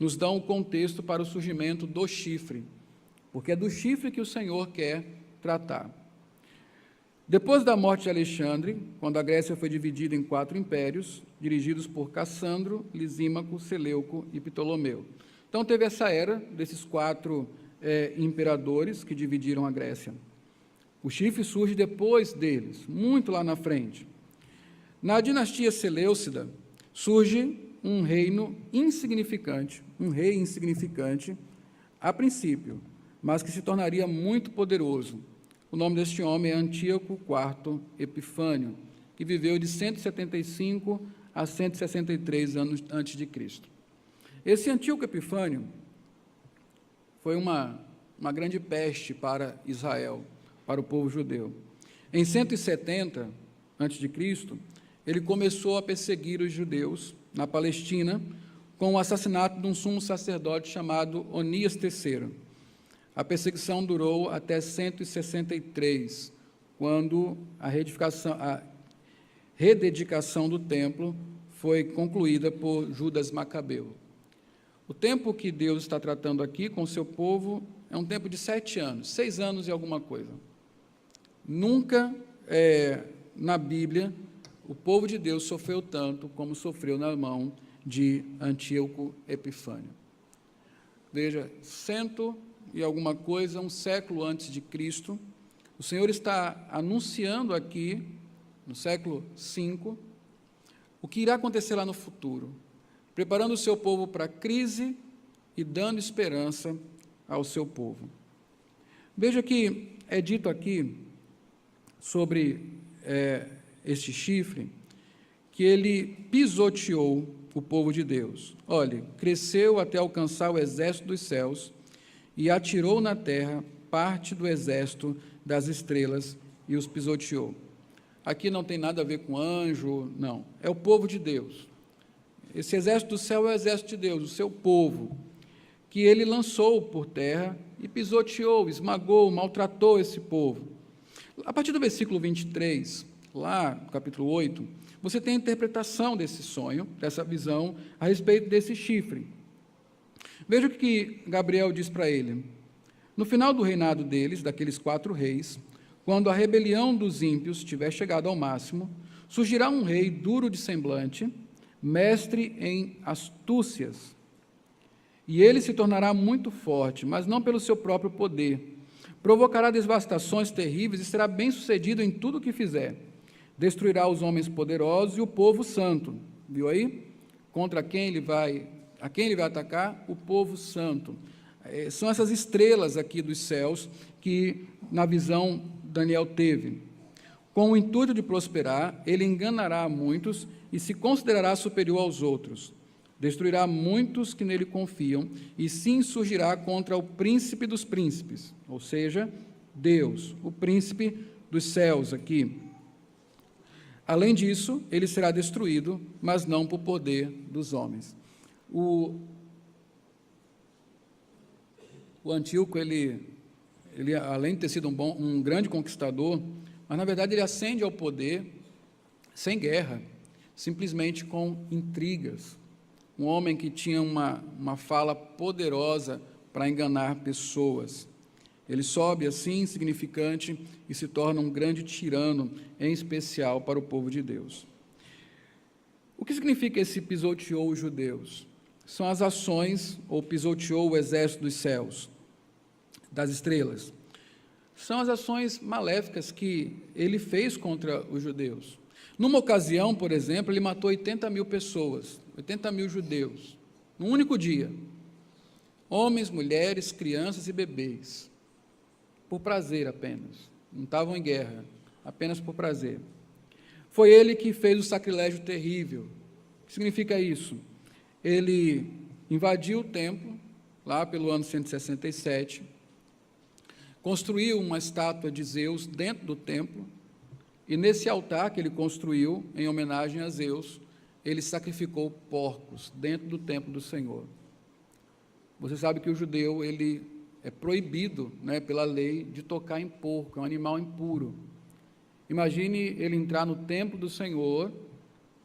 A: nos dão o contexto para o surgimento do chifre, porque é do chifre que o Senhor quer tratar. Depois da morte de Alexandre, quando a Grécia foi dividida em 4 impérios, dirigidos por Cassandro, Lisímaco, Seleuco e Ptolomeu. Então, teve essa era desses 4 imperadores que dividiram a Grécia. O chifre surge depois deles, muito lá na frente. Na dinastia Seleucida, surge um reino insignificante, um rei insignificante, a princípio, mas que se tornaria muito poderoso. O nome deste homem é Antíoco IV Epifânio, que viveu de 175 a 163 anos antes de Cristo. Esse Antíoco Epifânio foi uma grande peste para Israel, para o povo judeu. Em 170 a.C., ele começou a perseguir os judeus na Palestina com o assassinato de um sumo sacerdote chamado Onias III. A perseguição durou até 163, quando a rededicação do templo foi concluída por Judas Macabeu. O tempo que Deus está tratando aqui com o seu povo é um tempo de 7 anos, 6 anos e alguma coisa. Nunca na Bíblia o povo de Deus sofreu tanto como sofreu na mão de Antíoco Epifânio. Veja, 100 e alguma coisa, um século antes de Cristo, o Senhor está anunciando aqui, no século V, o que irá acontecer lá no futuro, preparando o seu povo para a crise e dando esperança ao seu povo. Veja que é dito aqui sobre este chifre, que ele pisoteou o povo de Deus. Olhe, cresceu até alcançar o exército dos céus e atirou na terra parte do exército das estrelas e os pisoteou. Aqui não tem nada a ver com anjo, não. É o povo de Deus. Esse exército do céu é o exército de Deus, o seu povo, que ele lançou por terra e pisoteou, esmagou, maltratou esse povo. A partir do versículo 23, lá no capítulo 8, você tem a interpretação desse sonho, dessa visão, a respeito desse chifre. Veja o que Gabriel diz para ele. No final do reinado deles, daqueles 4 reis, quando a rebelião dos ímpios tiver chegado ao máximo, surgirá um rei duro de semblante, mestre em astúcias, e ele se tornará muito forte, mas não pelo seu próprio poder. Provocará devastações terríveis e será bem-sucedido em tudo o que fizer. Destruirá os homens poderosos e o povo santo. Viu aí? Contra quem ele vai, a quem ele vai atacar? O povo santo. São essas estrelas aqui dos céus que, na visão, Daniel teve. Com o intuito de prosperar, ele enganará a muitos e se considerará superior aos outros. Destruirá muitos que nele confiam e se insurgirá contra o príncipe dos príncipes, ou seja, Deus, o príncipe dos céus aqui. Além disso, ele será destruído, mas não por poder dos homens. O Antíoco, ele além de ter sido um grande conquistador, mas na verdade ele ascende ao poder sem guerra, simplesmente com intrigas. Um homem que tinha uma fala poderosa para enganar pessoas. Ele sobe assim, insignificante, e se torna um grande tirano, em especial para o povo de Deus. O que significa esse pisoteou os judeus? São as ações, ou pisoteou o exército dos céus, das estrelas. São as ações maléficas que ele fez contra os judeus. Numa ocasião, por exemplo, ele matou 80 mil pessoas, 80 mil judeus, num único dia. Homens, mulheres, crianças e bebês. Por prazer apenas. Não estavam em guerra, apenas por prazer. Foi ele que fez o sacrilégio terrível. O que significa isso? Ele invadiu o templo, lá pelo ano 167, construiu uma estátua de Zeus dentro do templo, e nesse altar que ele construiu, em homenagem a Zeus, ele sacrificou porcos dentro do templo do Senhor. Você sabe que o judeu, ele é proibido, pela lei, de tocar em porco, é um animal impuro. Imagine ele entrar no templo do Senhor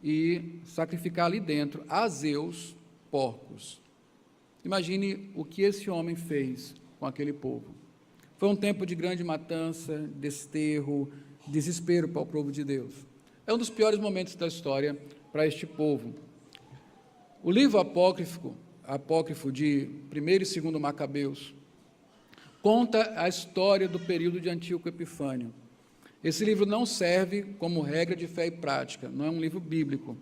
A: e sacrificar ali dentro, a Zeus, porcos. Imagine o que esse homem fez com aquele povo. Foi um tempo de grande matança, desterro, desespero para o povo de Deus. É um dos piores momentos da história para este povo. O livro apócrifo de 1º e 2º Macabeus conta a história do período de Antíoco Epifânio. Esse livro não serve como regra de fé e prática, não é um livro bíblico,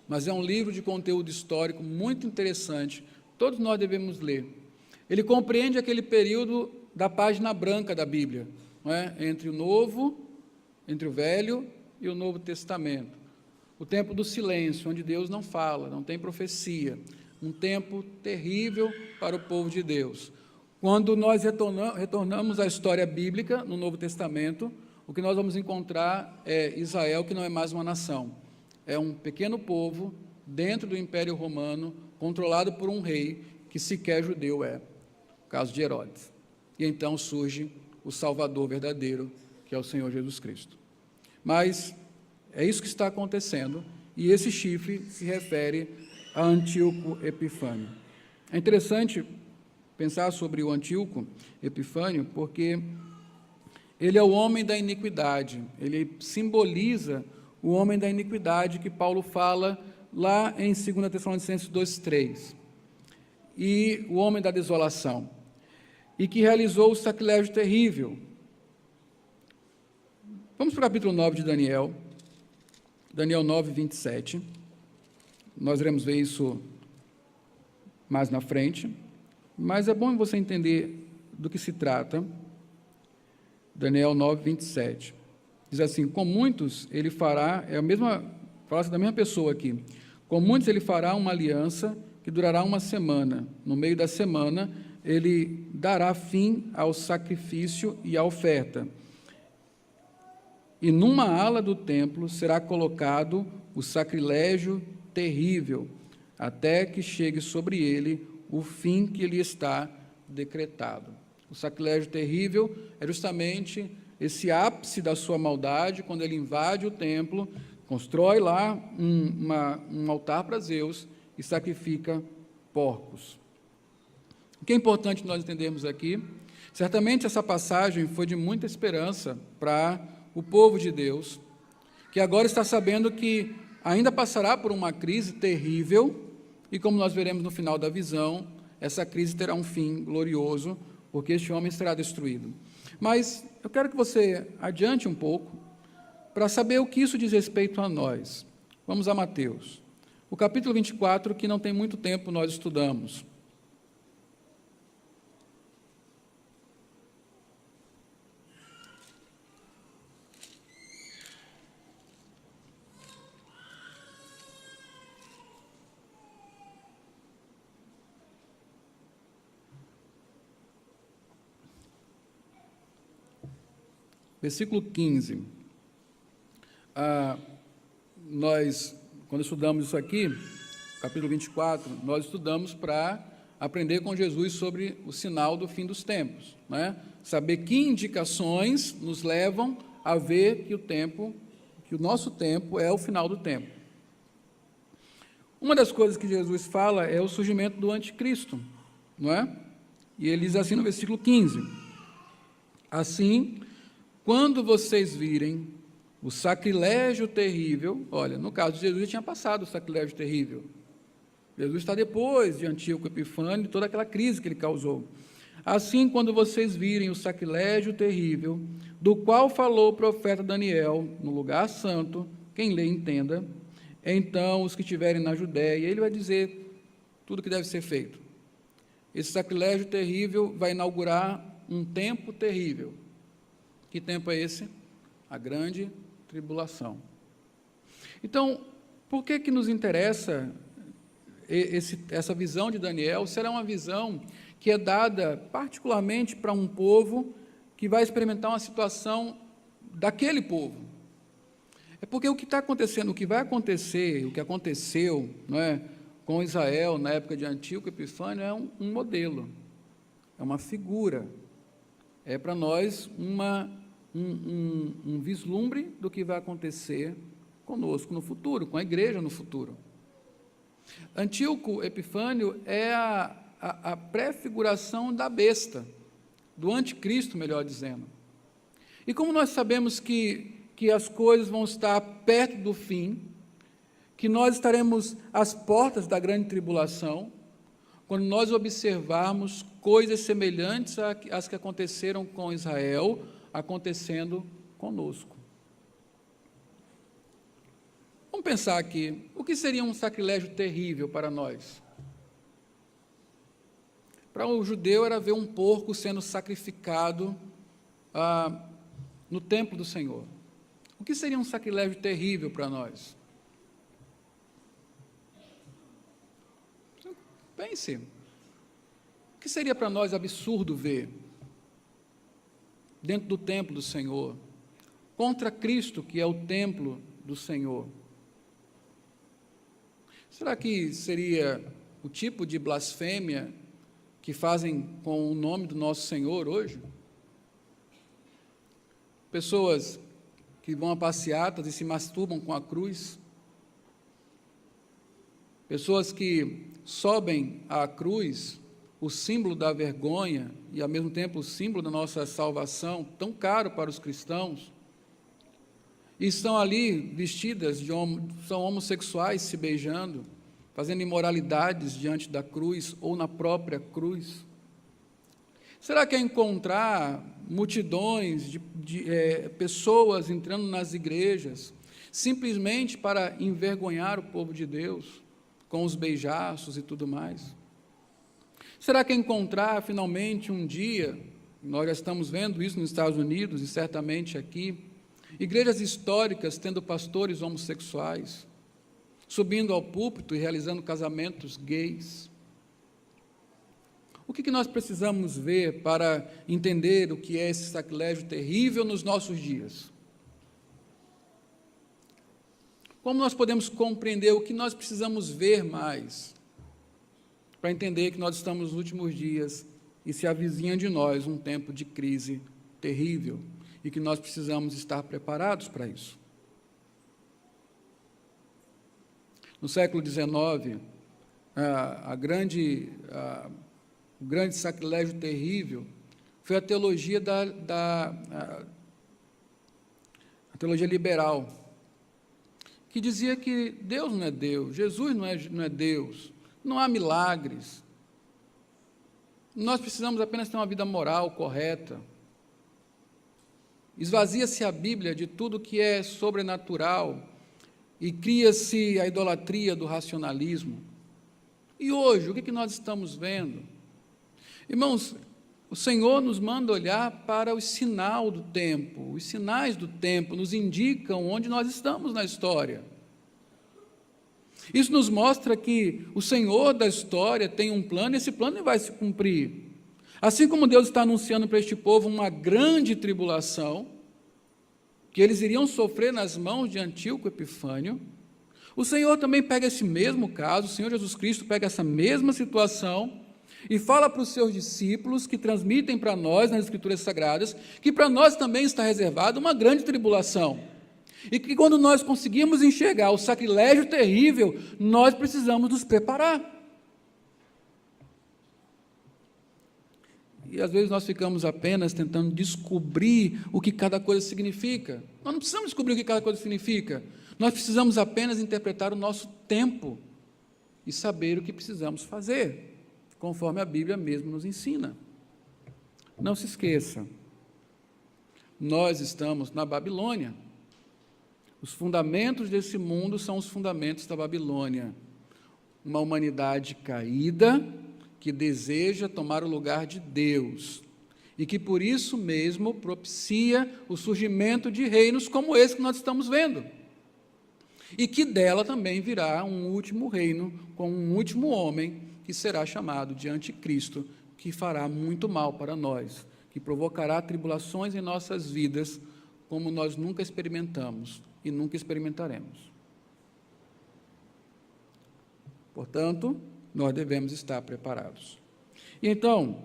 A: mas é um livro de conteúdo histórico muito interessante, todos nós devemos ler. Ele compreende aquele período da página branca da Bíblia, não é? Entre o Velho e o Novo Testamento. O tempo do silêncio, onde Deus não fala, não tem profecia. Um tempo terrível para o povo de Deus. Quando nós retornamos à história bíblica, no Novo Testamento, o que nós vamos encontrar é Israel, que não é mais uma nação. É um pequeno povo dentro do Império Romano, controlado por um rei que sequer judeu é, o caso de Herodes. E então surge o Salvador verdadeiro, que é o Senhor Jesus Cristo. Mas é isso que está acontecendo, e esse chifre se refere a Antíoco Epifânio. É interessante pensar sobre o Antíoco Epifânio, porque ele é o homem da iniquidade, ele simboliza o homem da iniquidade que Paulo fala lá em 2 Tessalonicenses 2,3, e o homem da desolação, e que realizou o sacrilégio terrível. Vamos para o capítulo 9 de Daniel 9, 27, nós iremos ver isso mais na frente, mas é bom você entender do que se trata. Daniel 9, 27, diz assim: com muitos ele fará, fala-se da mesma pessoa aqui, com muitos ele fará uma aliança que durará uma semana, no meio da semana ele dará fim ao sacrifício e à oferta, e numa ala do templo será colocado o sacrilégio terrível, até que chegue sobre ele o fim que lhe está decretado. O sacrilégio terrível é justamente esse ápice da sua maldade, quando ele invade o templo, constrói lá um altar para Zeus e sacrifica porcos. O que é importante nós entendermos aqui, certamente essa passagem foi de muita esperança para o povo de Deus, que agora está sabendo que ainda passará por uma crise terrível, e como nós veremos no final da visão, essa crise terá um fim glorioso, porque este homem será destruído. Mas eu quero que você adiante um pouco, para saber o que isso diz respeito a nós. Vamos a Mateus, o capítulo 24, que não tem muito tempo nós estudamos. Versículo 15. Nós, quando estudamos isso aqui, capítulo 24, nós estudamos para aprender com Jesus sobre o sinal do fim dos tempos, né? Saber que indicações nos levam a ver que o nosso tempo é o final do tempo. Uma das coisas que Jesus fala é o surgimento do anticristo, não é? E ele diz assim no versículo 15: assim, quando vocês virem o sacrilégio terrível, olha, no caso de Jesus, já tinha passado o sacrilégio terrível. Jesus está depois de Antíoco Epifânio, de toda aquela crise que ele causou. Assim, quando vocês virem o sacrilégio terrível, do qual falou o profeta Daniel, no lugar santo, quem lê entenda, então os que estiverem na Judéia, ele vai dizer tudo o que deve ser feito. Esse sacrilégio terrível vai inaugurar um tempo terrível. Que tempo é esse? A grande tribulação. Então, por que nos interessa essa visão de Daniel? Será uma visão que é dada particularmente para um povo que vai experimentar uma situação daquele povo. É porque o que está acontecendo, o que vai acontecer, o que aconteceu, não é, com Israel na época de Antíoco Epifânio é um modelo, é uma figura, é para nós um vislumbre do que vai acontecer conosco no futuro, com a igreja no futuro. Antíoco Epifânio é a a prefiguração da besta, do anticristo, melhor dizendo. E como nós sabemos que as coisas vão estar perto do fim, que nós estaremos às portas da grande tribulação, quando nós observarmos coisas semelhantes às que aconteceram com Israel, acontecendo conosco. Vamos pensar aqui, o que seria um sacrilégio terrível para nós? Para o judeu era ver um porco sendo sacrificado no templo do Senhor. O que seria um sacrilégio terrível para nós? Pense, o que seria para nós absurdo ver dentro do templo do Senhor, contra Cristo, que é o templo do Senhor? Será que seria o tipo de blasfêmia que fazem com o nome do nosso Senhor hoje? Pessoas que vão a passeatas e se masturbam com a cruz, pessoas que sobem à cruz, o símbolo da vergonha e ao mesmo tempo o símbolo da nossa salvação, tão caro para os cristãos, e estão ali vestidas são homossexuais se beijando, fazendo imoralidades diante da cruz ou na própria cruz. Será que é encontrar multidões de pessoas entrando nas igrejas simplesmente para envergonhar o povo de Deus, com os beijaços e tudo mais? Será que é encontrar finalmente um dia, nós já estamos vendo isso nos Estados Unidos e certamente aqui, igrejas históricas tendo pastores homossexuais, subindo ao púlpito e realizando casamentos gays? O que nós precisamos ver para entender o que é esse sacrilégio terrível nos nossos dias? Como nós podemos compreender o que nós precisamos ver mais para entender que nós estamos nos últimos dias e se avizinha de nós um tempo de crise terrível e que nós precisamos estar preparados para isso? No século XIX, o grande sacrilégio terrível foi a teologia a teologia liberal, que dizia que Deus não é Deus, Jesus não é Deus, não há milagres, nós precisamos apenas ter uma vida moral correta. Esvazia-se a Bíblia de tudo que é sobrenatural e cria-se a idolatria do racionalismo. E hoje, o que nós estamos vendo? Irmãos, o Senhor nos manda olhar para os sinais do tempo. Os sinais do tempo nos indicam onde nós estamos na história. Isso nos mostra que o Senhor da história tem um plano e esse plano vai se cumprir. Assim como Deus está anunciando para este povo uma grande tribulação, que eles iriam sofrer nas mãos de Antíoco Epifânio, o Senhor também pega esse mesmo caso, o Senhor Jesus Cristo pega essa mesma situação e fala para os seus discípulos, que transmitem para nós nas Escrituras Sagradas, que para nós também está reservada uma grande tribulação. E que quando nós conseguimos enxergar o sacrilégio terrível, nós precisamos nos preparar. E às vezes nós ficamos apenas tentando descobrir o que cada coisa significa. Nós não precisamos descobrir o que cada coisa significa. Nós precisamos apenas interpretar o nosso tempo e saber o que precisamos fazer, conforme a Bíblia mesmo nos ensina. Não se esqueça, nós estamos na Babilônia. Os fundamentos desse mundo são os fundamentos da Babilônia. Uma humanidade caída que deseja tomar o lugar de Deus e que por isso mesmo propicia o surgimento de reinos como esse que nós estamos vendo. E que dela também virá um último reino com um último homem que será chamado de Anticristo, que fará muito mal para nós, que provocará tribulações em nossas vidas como nós nunca experimentamos e nunca experimentaremos. Portanto, nós devemos estar preparados. E então,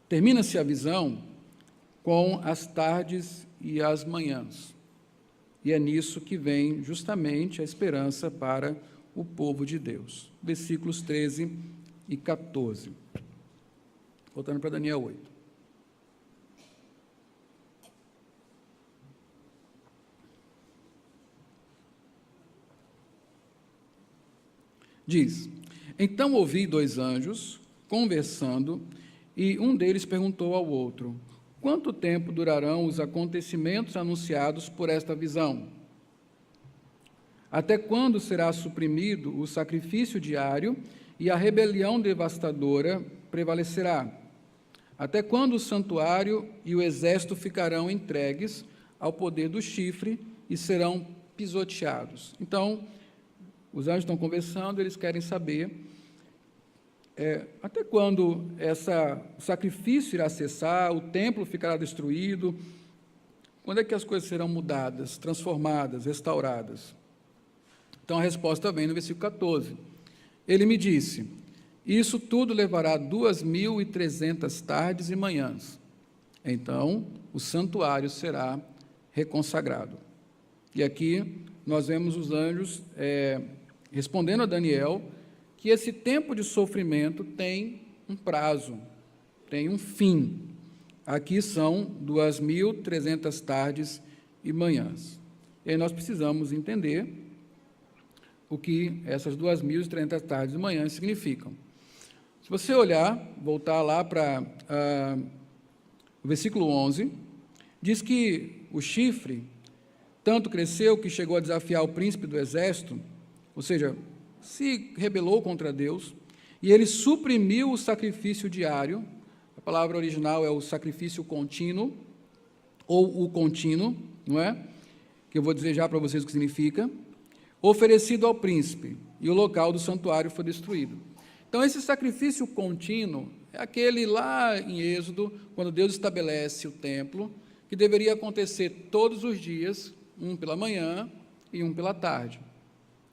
A: termina-se a visão com as tardes e as manhãs. E é nisso que vem justamente a esperança para o povo de Deus. Versículos 13 e 14. Voltando para Daniel 8. Diz: então ouvi 2 anjos conversando, e um deles perguntou ao outro: quanto tempo durarão os acontecimentos anunciados por esta visão? Até quando será suprimido o sacrifício diário e a rebelião devastadora prevalecerá? Até quando o santuário e o exército ficarão entregues ao poder do chifre e serão pisoteados? Então, os anjos estão conversando, eles querem saber até quando o sacrifício irá cessar, o templo ficará destruído, quando é que as coisas serão mudadas, transformadas, restauradas? Então, a resposta vem no versículo 14. Ele me disse: isso tudo levará 2.300 tardes e manhãs. Então, o santuário será reconsagrado. E aqui nós vemos os anjos respondendo a Daniel que esse tempo de sofrimento tem um prazo, tem um fim. Aqui são 2.300 tardes e manhãs. E aí nós precisamos entender o que essas 2.300 tardes e manhãs significam. Se você olhar, voltar lá para o versículo 11, diz que o chifre tanto cresceu que chegou a desafiar o príncipe do exército, ou seja, se rebelou contra Deus, e ele suprimiu o sacrifício diário. A palavra original é o sacrifício contínuo, ou o contínuo, não é? Que eu vou dizer já para vocês o que significa. Oferecido ao príncipe, e o local do santuário foi destruído. Então, esse sacrifício contínuo é aquele lá em Êxodo, quando Deus estabelece o templo, que deveria acontecer todos os dias, um pela manhã e um pela tarde.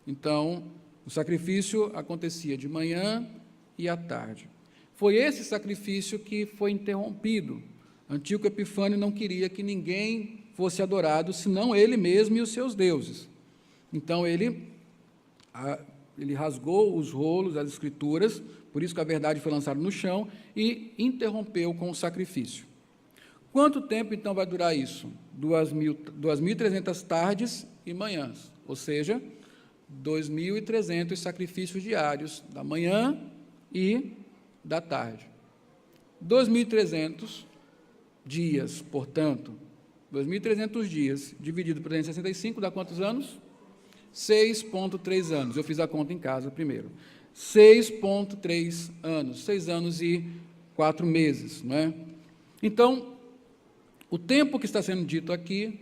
A: Então, o sacrifício acontecia de manhã e à tarde. Foi esse sacrifício que foi interrompido. Antíoco Epifânio não queria que ninguém fosse adorado, senão ele mesmo e os seus deuses. Então, ele rasgou os rolos, as escrituras, por isso que a verdade foi lançada no chão, e interrompeu com o sacrifício. Quanto tempo, então, vai durar isso? 2.300 tardes e manhãs, ou seja, 2.300 sacrifícios diários, da manhã e da tarde. 2.300 dias, portanto, 2.300 dias, dividido por 365, dá quantos anos? 6,3 anos. Eu fiz a conta em casa primeiro. 6,3 anos. 6 anos e 4 meses, não é? Então, o tempo que está sendo dito aqui,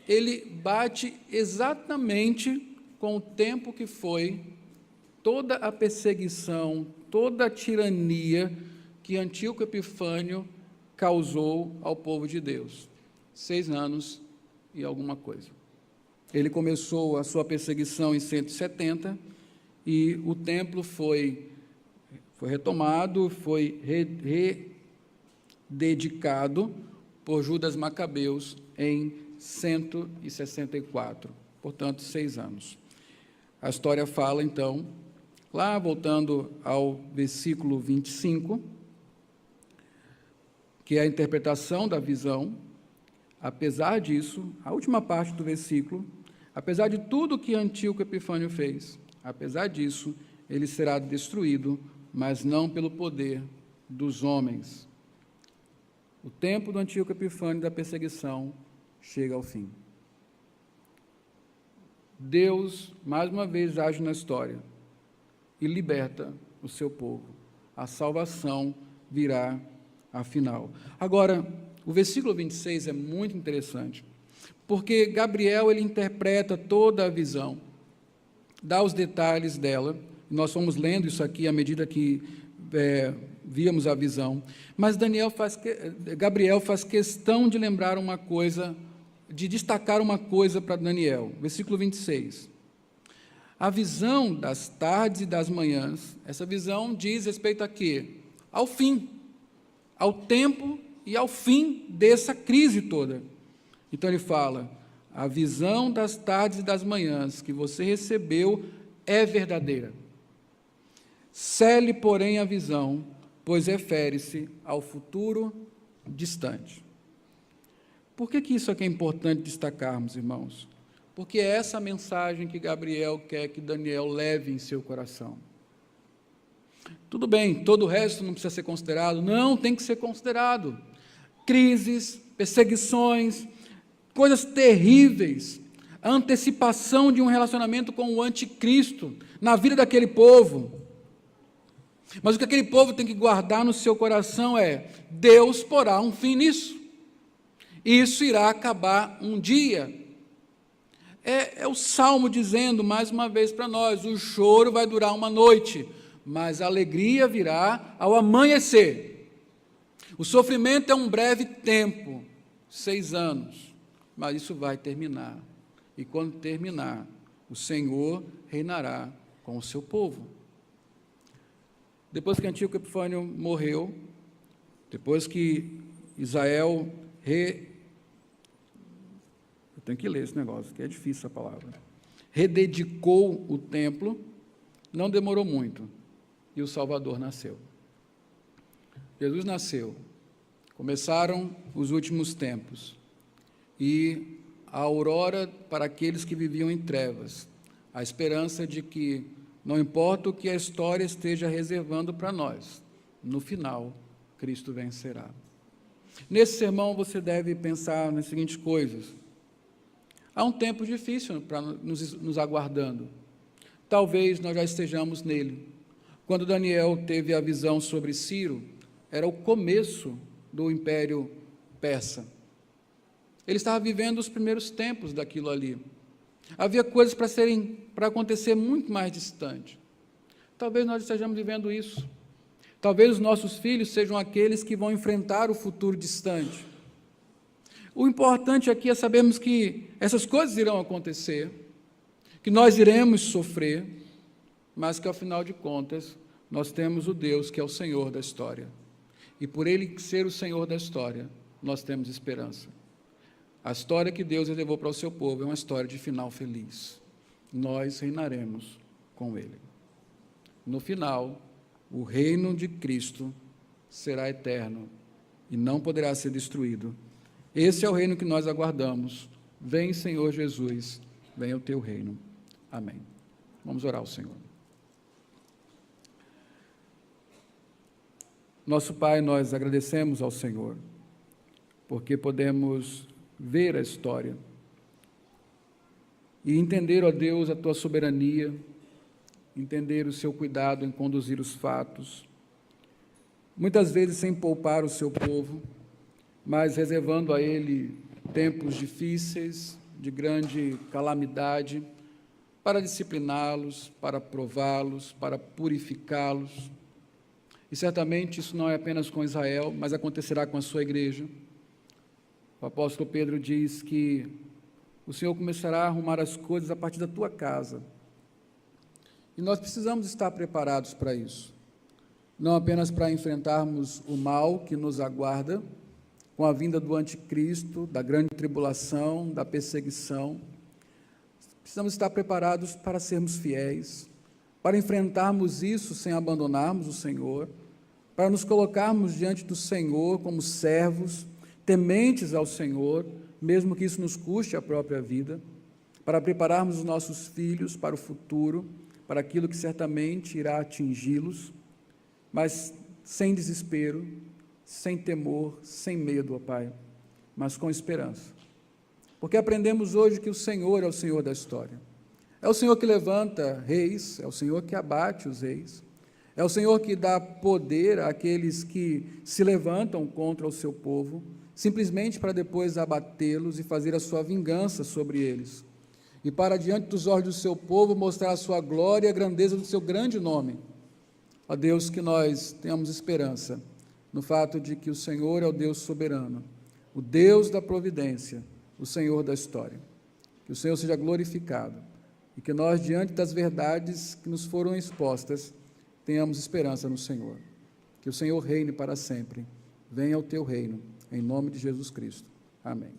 A: ele bate exatamente com o tempo que foi toda a perseguição, toda a tirania que Antíoco Epifânio causou ao povo de Deus. 6 anos e alguma coisa. Ele começou a sua perseguição em 170 e o templo foi retomado, foi rededicado por Judas Macabeus em 164, portanto, 6 anos. A história fala, então, lá voltando ao versículo 25, que é a interpretação da visão. Apesar disso, a última parte do versículo, apesar de tudo que Antíoco Epifânio fez, apesar disso, ele será destruído, mas não pelo poder dos homens. O tempo do Antíoco Epifânio da perseguição chega ao fim. Deus, mais uma vez, age na história e liberta o seu povo. A salvação virá afinal. Agora, o versículo 26 é muito interessante, porque Gabriel ele interpreta toda a visão, dá os detalhes dela. Nós fomos lendo isso aqui à medida que víamos a visão, mas Gabriel faz questão de lembrar uma coisa, de destacar uma coisa para Daniel. Versículo 26. A visão das tardes e das manhãs, essa visão diz respeito a quê? Ao fim, ao tempo e ao fim dessa crise toda. Então ele fala: a visão das tardes e das manhãs que você recebeu é verdadeira. Cele, porém, a visão, pois refere-se ao futuro distante. Por que isso aqui é importante destacarmos, irmãos? Porque é essa mensagem que Gabriel quer que Daniel leve em seu coração. Tudo bem, todo o resto não precisa ser considerado? Não, tem que ser considerado. Crises, perseguições, coisas terríveis, a antecipação de um relacionamento com o anticristo na vida daquele povo. Mas o que aquele povo tem que guardar no seu coração é: Deus porá um fim nisso. Isso irá acabar um dia. É o Salmo dizendo, mais uma vez para nós, o choro vai durar uma noite, mas a alegria virá ao amanhecer. O sofrimento é um breve tempo, 6 anos, mas isso vai terminar. E quando terminar, o Senhor reinará com o seu povo. Depois que Antíoco Epifânio morreu, depois que Israel eu tenho que ler esse negócio, que é difícil essa palavra. Rededicou o templo, não demorou muito, e o Salvador nasceu. Jesus nasceu, começaram os últimos tempos, e a aurora para aqueles que viviam em trevas, a esperança de que, não importa o que a história esteja reservando para nós, no final, Cristo vencerá. Nesse sermão você deve pensar nas seguintes coisas. Há um tempo difícil para nos aguardando. Talvez nós já estejamos nele. Quando Daniel teve a visão sobre Ciro, era o começo do Império Persa. Ele estava vivendo os primeiros tempos daquilo ali. Havia coisas para acontecer muito mais distante. Talvez nós estejamos vivendo isso. Talvez os nossos filhos sejam aqueles que vão enfrentar o futuro distante. O importante aqui é sabermos que essas coisas irão acontecer, que nós iremos sofrer, mas que, ao final de contas, nós temos o Deus que é o Senhor da história. E por Ele ser o Senhor da história, nós temos esperança. A história que Deus reservou para o seu povo é uma história de final feliz. Nós reinaremos com Ele. No final, o reino de Cristo será eterno e não poderá ser destruído. Esse é o reino que nós aguardamos. Vem, Senhor Jesus, venha o teu reino. Amém. Vamos orar ao Senhor. Nosso Pai, nós agradecemos ao Senhor, porque podemos ver a história e entender, ó Deus, a tua soberania, entender o seu cuidado em conduzir os fatos, muitas vezes sem poupar o seu povo, mas reservando a ele tempos difíceis, de grande calamidade, para discipliná-los, para prová-los, para purificá-los. E certamente isso não é apenas com Israel, mas acontecerá com a sua igreja. O apóstolo Pedro diz que o Senhor começará a arrumar as coisas a partir da tua casa. E nós precisamos estar preparados para isso. Não apenas para enfrentarmos o mal que nos aguarda, com a vinda do anticristo, da grande tribulação, da perseguição. Precisamos estar preparados para sermos fiéis, para enfrentarmos isso sem abandonarmos o Senhor, para nos colocarmos diante do Senhor como servos, tementes ao Senhor, mesmo que isso nos custe a própria vida, para prepararmos os nossos filhos para o futuro, para aquilo que certamente irá atingi-los, mas sem desespero, sem temor, sem medo, ó Pai, mas com esperança. Porque aprendemos hoje que o Senhor é o Senhor da história. É o Senhor que levanta reis, é o Senhor que abate os reis, é o Senhor que dá poder àqueles que se levantam contra o seu povo, simplesmente para depois abatê-los e fazer a sua vingança sobre eles. E para, diante dos olhos do seu povo, mostrar a sua glória e a grandeza do seu grande nome. Ó Deus, que nós tenhamos esperança no fato de que o Senhor é o Deus soberano, o Deus da providência, o Senhor da história. Que o Senhor seja glorificado e que nós, diante das verdades que nos foram expostas, tenhamos esperança no Senhor. Que o Senhor reine para sempre. Venha o teu reino, em nome de Jesus Cristo. Amém.